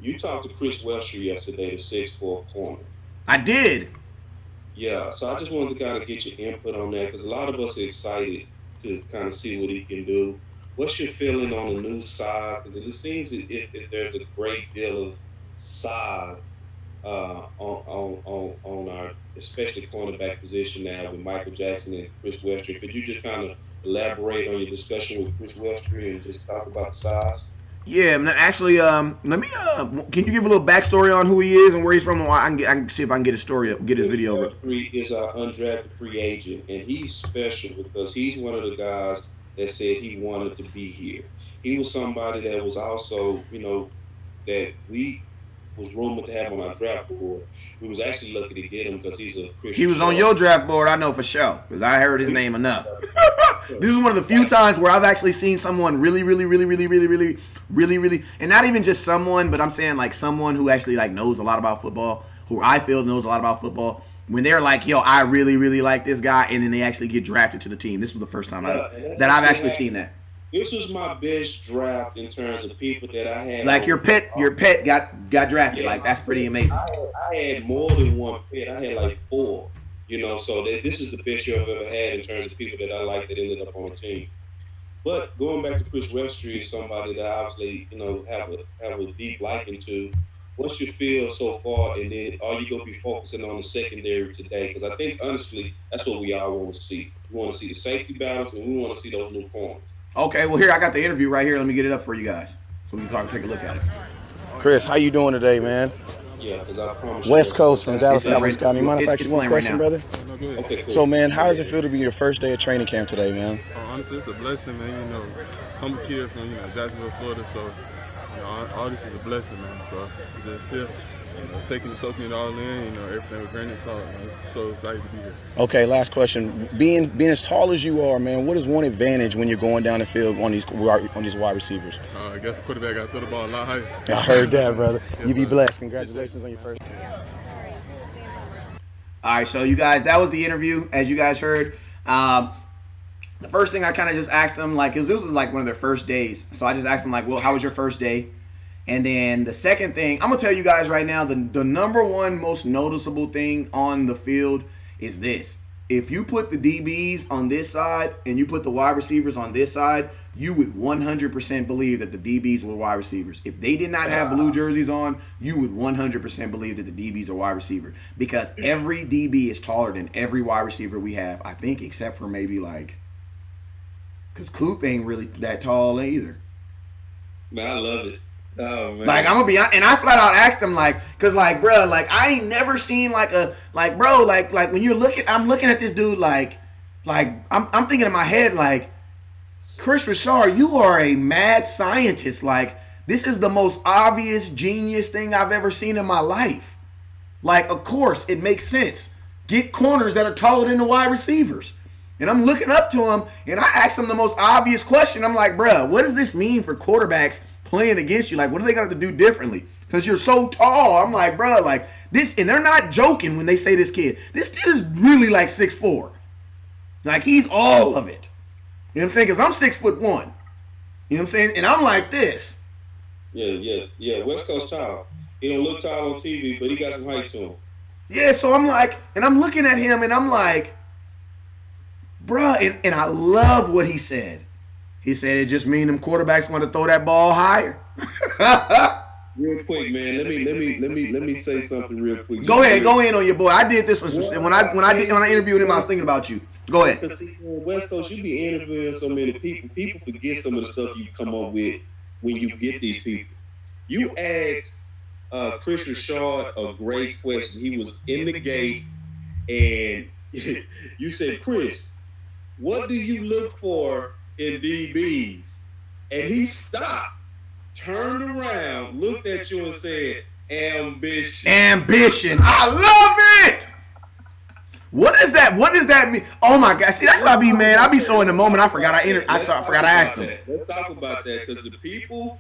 You talked to Chris Webster yesterday, the 6'4" corner. I did. Yeah, so I just wanted to kind of get your input on that because a lot of us are excited to kind of see what he can do. What's your feeling on the new size? Because it seems if there's a great deal of size on our, especially cornerback position now with Michael Jackson and Chris Webster. Could you just kind of elaborate on your discussion with Chris Webster and just talk about the size? Yeah, actually, let me. Can you give a little backstory on who he is and where he's from? I can see if I can get his story, get his video. Webster is our undrafted free agent, and he's special because he's one of the guys that said he wanted to be here. He was somebody that was also, that we was rumored to have on our draft board. We was actually lucky to get him because he's a Christian. He was on your draft board, I know for sure, because I heard his name enough. This is one of the few times where I've actually seen someone really, and not even just someone, but I'm saying like someone who actually like knows a lot about football, who I feel knows a lot about football. When they're like, yo, I really like this guy, and then they actually get drafted to the team. This was the first time that I've actually seen that. This was my best draft in terms of people that I had. Like your pet got drafted. Yeah, like that's pretty amazing. I had more than one pet. I had like 4. So this is the best year I've ever had in terms of people that I like that ended up on the team. But going back to Chris Webster is somebody that I obviously have a deep liking to. What's your feel so far, and then are you going to be focusing on the secondary today? Because I think honestly that's what we all want to see. We want to see the safety battles, and we want to see those new corners. Okay, well here I got the interview right here. Let me get it up for you guys so we can take a look at it. Chris, how you doing today, man? Yeah, because I promise. West Coast from Dallas, Cowboys County. Mind if I ask you one question, brother? Okay, cool. So, man, how does it feel to be your first day of training camp today, man? Honestly, it's a blessing, man. I'm a kid from Jacksonville, Florida, so all this is a blessing, man. So just still, soaking it all in. Everything with grain of salt. Man. So excited to be here. Okay, last question. Being as tall as you are, man, what is one advantage when you're going down the field on these wide receivers? I guess the quarterback got to throw the ball a lot higher. I heard that, brother. Yes, you be blessed. Congratulations on your first. All right, so you guys, that was the interview. As you guys heard, the first thing I kind of just asked them, like, because this was like one of their first days. So I just asked them, like, well, how was your first day? And then the second thing, I'm going to tell you guys right now, the number one most noticeable thing on the field is this. If you put the DBs on this side and you put the wide receivers on this side, you would 100% believe that the DBs were wide receivers. If they did not have blue jerseys on, you would 100% believe that the DBs are wide receiver because every DB is taller than every wide receiver we have, I think, except for maybe like, because Coop ain't really that tall either. Man, I love it. Oh, man. Like, I'm gonna be honest, and I flat out asked him, like, cause like, bro, like, I ain't never seen like when you're looking, I'm looking at this dude, like I'm thinking in my head, like, Chris Richard, you are a mad scientist. Like, this is the most obvious genius thing I've ever seen in my life. Like, of course, it makes sense. Get corners that are taller than the wide receivers. And I'm looking up to him, and I asked him the most obvious question. I'm like, bro, what does this mean for quarterbacks playing against you. Like, what are they going to do differently? Because you're so tall. I'm like, bro, like this, and they're not joking when they say this kid. This kid is really like 6'4". Like, he's all of it. You know what I'm saying? Because I'm 6'1". You know what I'm saying? And I'm like this. Yeah. West Coast tall. He don't look tall on TV, but he got some height to him. Yeah, so I'm like, and I'm looking at him, and I'm like, bruh, and I love what he said. He said it just mean them quarterbacks want to throw that ball higher. Real quick, man. Let me say something real quick. Go ahead, go in on your boy. I did this when I interviewed him. I was thinking about you. Go ahead. Because see, West Coast, you be interviewing so many people. People forget some of the stuff you come up with when you get these people. You asked Chris Richard a great question. He was in the gate, and you said, Chris, what do you look for in DBs? And he stopped, turned around, looked at you and said, ambition. Ambition. I love it. What is that? What does that mean? Oh my God! See, that's what I be, man. I be so in the moment. I forgot I asked him. Let's talk about that, because the people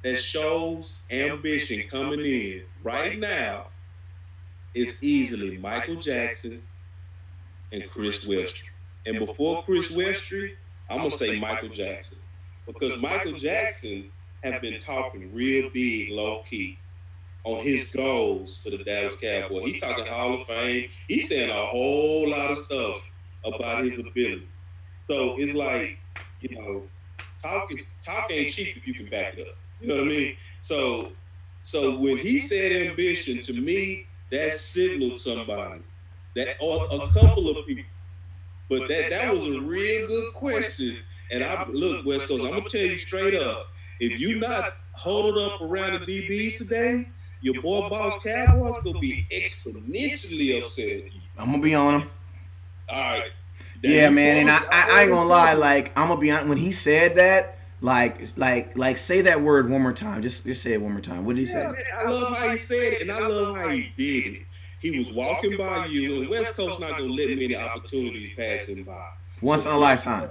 that shows ambition coming in right now is easily Michael Jackson and Chris Westry. And before Chris Westry, I'm gonna say Michael Jackson, because Michael Jackson have been talking real big, low key, on his goals for the Dallas Cowboys. He talking Hall of Fame. He's saying a whole lot of stuff about his ability. So it's like, you know, talk ain't cheap if you can back it up. You know what I mean? So when he said ambition, to me, that signaled somebody, that or a couple of people. But that was a real good question. And look, West Coast, I'm gonna tell you straight up, if you not holding up around the DBs today, your boy Boss Cowboys gonna be exponentially upset at you. I'm gonna be on him. All right. Yeah, man, and I ain't gonna lie. Like, I'm gonna be honest. When he said that, like, say that word one more time. Just say it one more time. What did he say? Man, I love how he said it, and I love how he did it. He was walking by you, and West Coast not gonna let many opportunities pass him by. Once in a lifetime.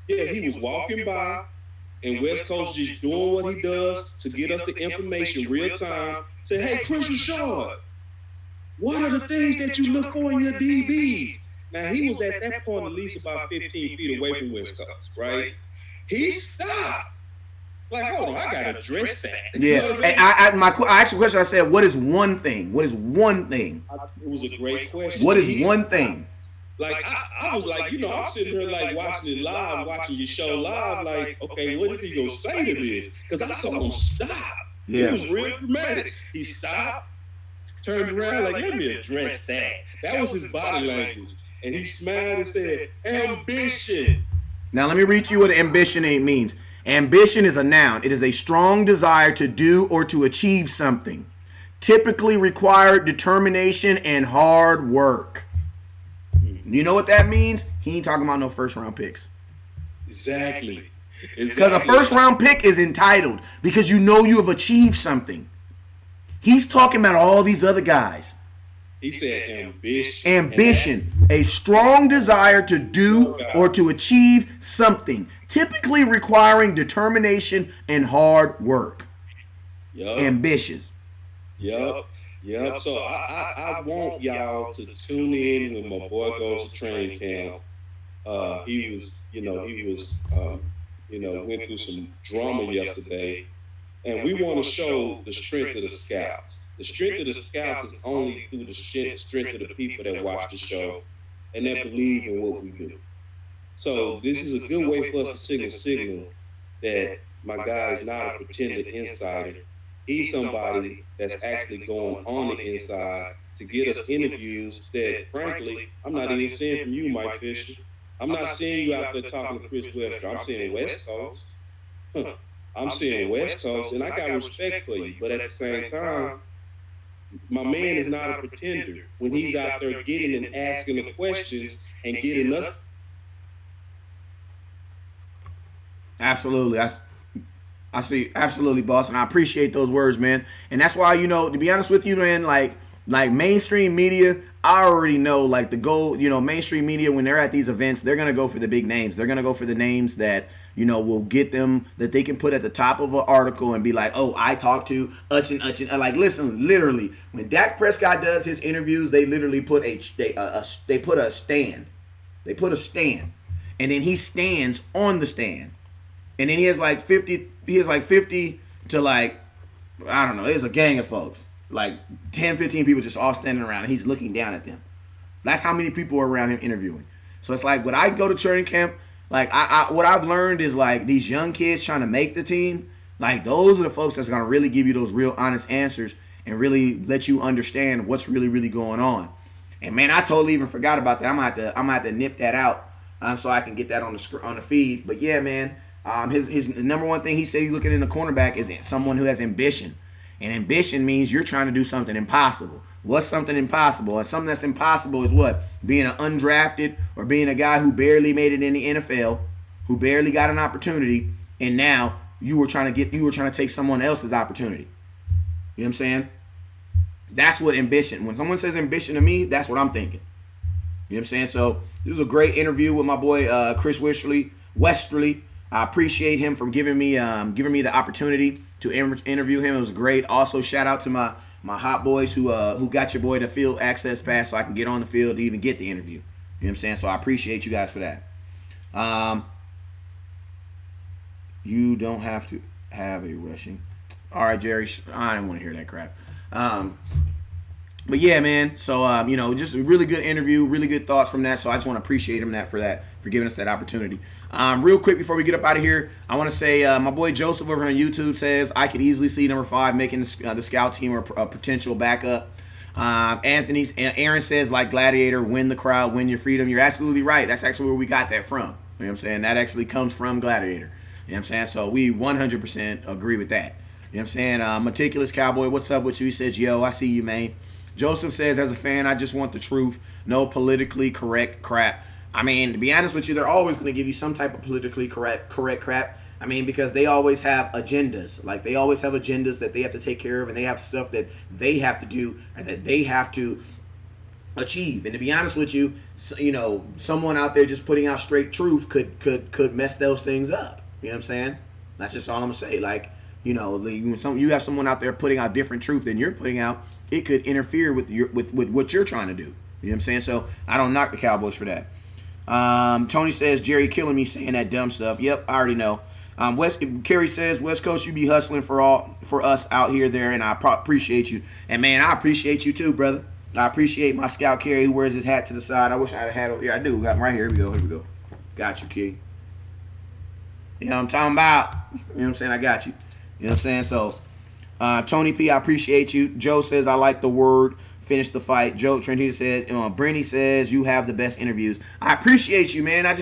Yeah, he was walking by, and West Coast just doing what he does to get us the information real time. Say, hey, Chris Richard, what are the things that you look for in your DBs? Now, he was at that point at least about 15 feet away from West Coast, right? He stopped. Like, hold on, I gotta address that. Yeah, You know what I mean? I asked a question. I said, what is one thing? What is one thing? It was a great question. What is one thing? Like, I was like, you know, I'm sitting here like watching it live, watching your show live, like, okay, what is he gonna say to this? Because I saw him stop. Yeah. He was real dramatic. He stopped, turned around, like, let me address that. That was his body language. And he smiled and said, ambition. Now, let me read you what ambition means. Ambition is a noun. It is a strong desire to do or to achieve something. Typically require determination and hard work. You know what that means? He ain't talking about no first round picks. Exactly. Because a first round pick is entitled because you know you have achieved something. He's talking about all these other guys. He said ambition. Ambition, a strong desire to do or to achieve something, typically requiring determination and hard work. Yep. Ambitious. Yep. So I want y'all to tune in when my boy goes to training camp. He went through some drama yesterday, and we want to show the strength of the scouts. The strength of the scouts is only through the strength of the people that watch the show and that believe in what we do. So this is a good way for us to signal that my guy is not a pretended insider. He's somebody that's actually going on the inside to get us interviews that, frankly, I'm not even seeing from you, Mike Fisher. I'm not seeing you out there talking to Chris Westry. I'm seeing West Coast. I'm seeing West Coast, and I got respect for you. But at the same time, my man is not a pretender when he's out there getting and asking the questions and getting us. Absolutely. I see. Absolutely, boss. And I appreciate those words, man. And that's why, you know, to be honest with you, man, like, Like mainstream media, I already know like the goal, mainstream media when they're at these events, they're going to go for the big names. They're going to go for the names that, will get them, that they can put at the top of an article and be like, oh, I talked to Uchin. Like, listen, literally, when Dak Prescott does his interviews, they literally put a stand. They put a stand. And then he stands on the stand. And then he has like 50 to like, I don't know, there's a gang of folks. Like 10, 15 people just all standing around and he's looking down at them. That's how many people are around him interviewing. So it's like when I go to training camp, like what I've learned is like these young kids trying to make the team, like those are the folks that's gonna really give you those real honest answers and really let you understand what's really, really going on. And man, I totally even forgot about that. I'm gonna have to nip that out so I can get that on the feed. But yeah, man, his number one thing he said he's looking in the cornerback is someone who has ambition. And ambition means you're trying to do something impossible. What's something impossible? And something that's impossible is what? Being an undrafted or being a guy who barely made it in the NFL, who barely got an opportunity, and now you were trying to take someone else's opportunity. You know what I'm saying? That's what ambition. When someone says ambition to me, that's what I'm thinking. You know what I'm saying? So this was a great interview with my boy Chris Westerly. I appreciate him for giving me the opportunity to interview him. It was great. Also, shout out to my hot boys who got your boy the field access pass so I can get on the field to even get the interview. You know what I'm saying? So I appreciate you guys for that. You don't have to have a rushing. All right, Jerry. I didn't want to hear that crap. But yeah, man. So just a really good interview, really good thoughts from that. So I just want to appreciate him for giving us that opportunity. Real quick before we get up out of here, I want to say my boy Joseph over on YouTube says I could easily see number 5 making the scout team or a potential backup. Aaron says like Gladiator, win the crowd, win your freedom. You're absolutely right. That's actually where we got that from. You know what I'm saying? That actually comes from Gladiator. You know what I'm saying? So we 100% agree with that. You know what I'm saying? Meticulous Cowboy, what's up with you? He says, yo, I see you, man. Joseph says, as a fan, I just want the truth. No politically correct crap. I mean, to be honest with you, they're always going to give you some type of politically correct crap. I mean, because they always have agendas. Like, they always have agendas that they have to take care of, and they have stuff that they have to do and that they have to achieve. And to be honest with you, someone out there just putting out straight truth could mess those things up. You know what I'm saying? That's just all I'm going to say. Like, you have someone out there putting out different truth than you're putting out, it could interfere with what you're trying to do. You know what I'm saying? So I don't knock the Cowboys for that. Tony says, Jerry killing me saying that dumb stuff. Yep, I already know. Kerry says, West Coast, you be hustling for us out here, there, and I appreciate you. And man, I appreciate you too, brother. I appreciate my scout Kerry who wears his hat to the side. I wish I had a hat over here. I do. Got him right here. Here we go. Got you, Key. You know what I'm talking about? You know what I'm saying? I got you. You know what I'm saying? So, Tony P, I appreciate you. Joe says, I like the word. Finish the fight. Joe Trentino says, Brenny says, you have the best interviews. I appreciate you, man. I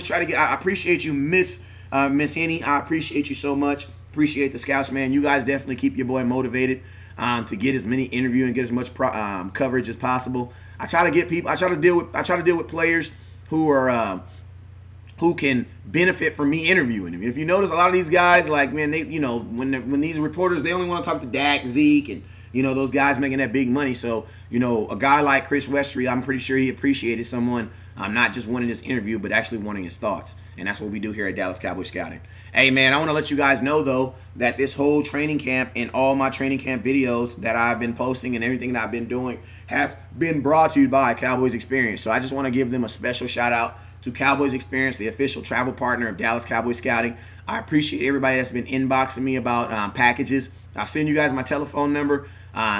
appreciate you, Miss Henny. I appreciate you so much. Appreciate the scouts, man. You guys definitely keep your boy motivated to get as many interviews and get as much coverage as possible. I try to deal with players who are who can benefit from me interviewing them. If you notice, a lot of these guys, like, man, they, when these reporters, they only want to talk to Dak, Zeke, and those guys making that big money. So, a guy like Chris Westry, I'm pretty sure he appreciated someone not just wanting this interview, but actually wanting his thoughts. And that's what we do here at Dallas Cowboy Scouting. Hey, man, I want to let you guys know, though, that this whole training camp and all my training camp videos that I've been posting and everything that I've been doing has been brought to you by Cowboys Experience. So I just want to give them a special shout out to Cowboys Experience, the official travel partner of Dallas Cowboy Scouting. I appreciate everybody that's been inboxing me about packages. I'll send you guys my telephone number.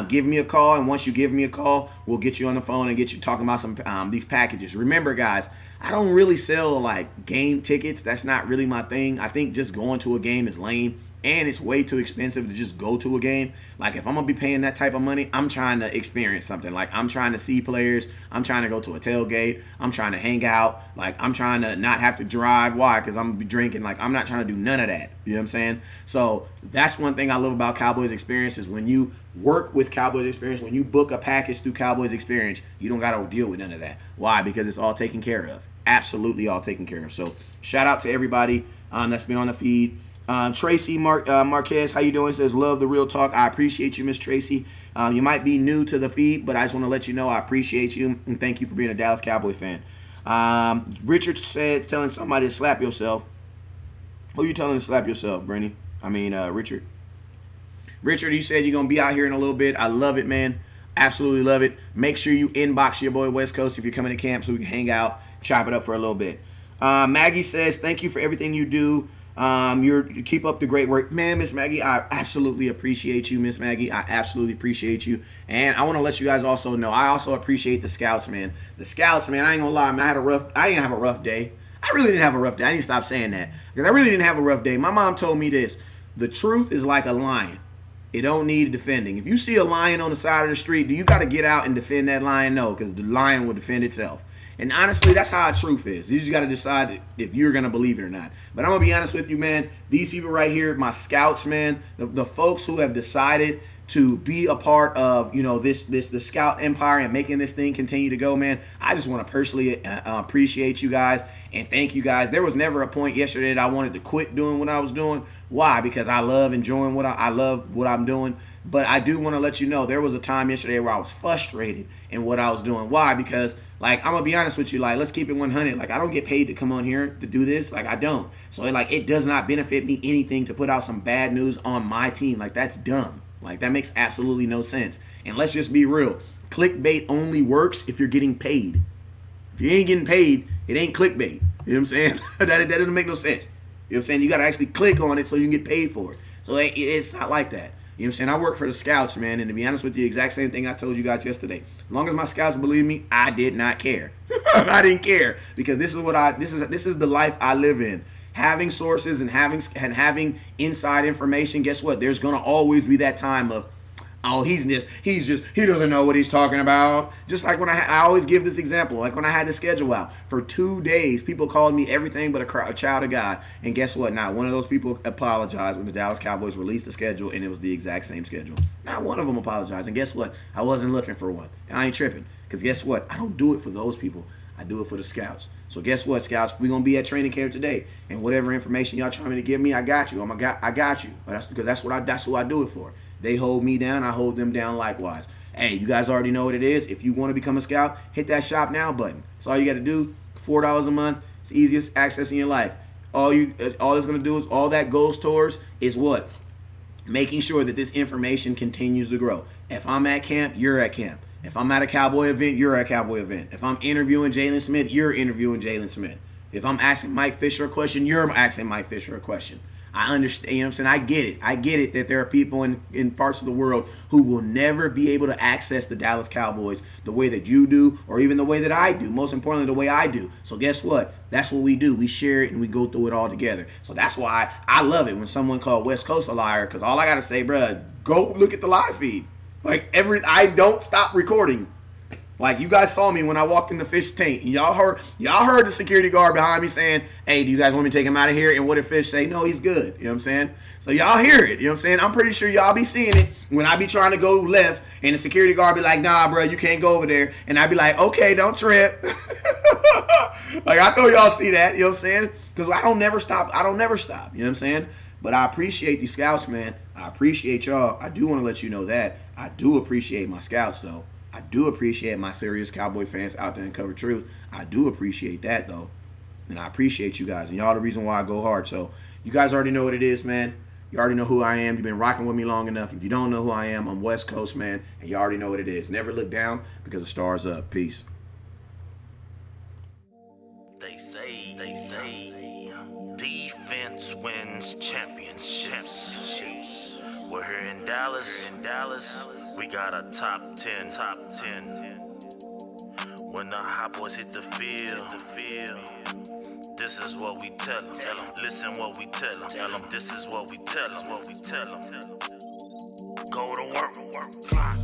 Give me a call, and once you give me a call, we'll get you on the phone and get you talking about some these packages. Remember, guys, I don't really sell like game tickets. That's not really my thing. I think just going to a game is lame, and it's way too expensive to just go to a game. Like, if I'm gonna be paying that type of money, I'm trying to experience something. Like, I'm trying to see players. I'm trying to go to a tailgate. I'm trying to hang out. Like, I'm trying to not have to drive. Why? Because I'm gonna be drinking. Like, I'm not trying to do none of that. You know what I'm saying? So that's one thing I love about Cowboys Experience is when you work with Cowboys Experience, when you book a package through Cowboys Experience, you don't got to deal with none of that. Why? Because it's all taken care of. Absolutely all taken care of. So shout out to everybody that's been on the feed. Tracy Marquez, how you doing? Says, love the real talk. I appreciate you, Miss Tracy. You might be new to the feed, but I just want to let you know I appreciate you and thank you for being a Dallas Cowboy fan. Richard said, telling somebody to slap yourself. Who you telling to slap yourself, Brenny? Richard. Richard, you said you're going to be out here in a little bit. I love it, man. Absolutely love it. Make sure you inbox your boy West Coast if you're coming to camp so we can hang out, chop it up for a little bit. Maggie says, thank you for everything you do. You keep up the great work. Man, Miss Maggie, I absolutely appreciate you, Miss Maggie. I absolutely appreciate you. And I want to let you guys also know, I also appreciate the scouts, man. The scouts, man, I ain't going to lie, man, I didn't have a rough day. I really didn't have a rough day. I need to stop saying that because I really didn't have a rough day. My mom told me this. The truth is like a lion. It don't need defending. If you see a lion on the side of the street, do you got to get out and defend that lion? No, because the lion will defend itself. And honestly, that's how the truth is. You just got to decide if you're going to believe it or not. But I'm going to be honest with you, man. These people right here, my scouts, man, the folks who have decided to be a part of, the scout empire and making this thing continue to go, man. I just want to personally appreciate you guys and thank you guys. There was never a point yesterday that I wanted to quit doing what I was doing. Why? Because I love enjoying I love what I'm doing. But I do want to let you know there was a time yesterday where I was frustrated in what I was doing. Why? Because, I'm going to be honest with you. Let's keep it 100. I don't get paid to come on here to do this. I don't. So, it does not benefit me anything to put out some bad news on my team. That's dumb. That makes absolutely no sense. And let's just be real. Clickbait only works if you're getting paid. If you ain't getting paid, it ain't clickbait. You know what I'm saying? that doesn't make no sense. You know what I'm saying? You got to actually click on it so you can get paid for it. So it's not like that. You know what I'm saying? I work for the scouts, man. And to be honest with you, the exact same thing I told you guys yesterday. As long as my scouts believe me, I did not care. I didn't care because this is the life I live in. Having sources and having inside information, guess what? There's gonna always be that time of, oh, he doesn't know what he's talking about. Just like when I always give this example, like when I had the schedule out for 2 days, people called me everything but a child of God, and guess what? Not one of those people apologized when the Dallas Cowboys released the schedule, and it was the exact same schedule. Not one of them apologized, and guess what? I wasn't looking for one. And I ain't tripping, because guess what? I don't do it for those people. I do it for the scouts. So guess what, scouts? We're gonna be at training camp today, and whatever information y'all trying to give me, I got you. I got you. That's because that's who I do it for. They hold me down, I hold them down likewise. Hey, you guys already know what it is. If you want to become a scout, hit that shop now button. That's all you got to do. $4 a month. It's the easiest access in your life. All it's gonna do is all that goes towards is what? Making sure that this information continues to grow. If I'm at camp, you're at camp. If I'm at a Cowboy event, you're at a Cowboy event. If I'm interviewing Jalen Smith, you're interviewing Jalen Smith. If I'm asking Mike Fisher a question, you're asking Mike Fisher a question. I understand, you know what I'm saying? I get it that there are people in parts of the world who will never be able to access the Dallas Cowboys the way that you do or even the way that I do. Most importantly, the way I do. So guess what? That's what we do. We share it and we go through it all together. So that's why I love it when someone called West Coast a liar, because all I got to say, bruh, go look at the live feed. I don't stop recording. You guys saw me when I walked in the fish tank. Y'all heard the security guard behind me saying, hey, do you guys want me to take him out of here? And what did Fish say? No, he's good. You know what I'm saying? So y'all hear it. You know what I'm saying? I'm pretty sure y'all be seeing it when I be trying to go left and the security guard be like, nah, bro, you can't go over there. And I be like, okay, don't trip. I know y'all see that. You know what I'm saying? Because I don't never stop. You know what I'm saying? But I appreciate these scouts, man. I appreciate y'all. I do want to let you know that. I do appreciate my scouts, though. I do appreciate my serious Cowboy fans out there in Cover Truth. I do appreciate that, though. And I appreciate you guys. And y'all the reason why I go hard. So you guys already know what it is, man. You already know who I am. You've been rocking with me long enough. If you don't know who I am, I'm West Coast, man. And you already know what it is. Never look down because the stars up. Peace. They say defense wins championships. We're here in Dallas. We got a top 10. When the hot boys hit the field, this is what we tell them. Listen what we tell them. This is what we tell them. Go to work, clock.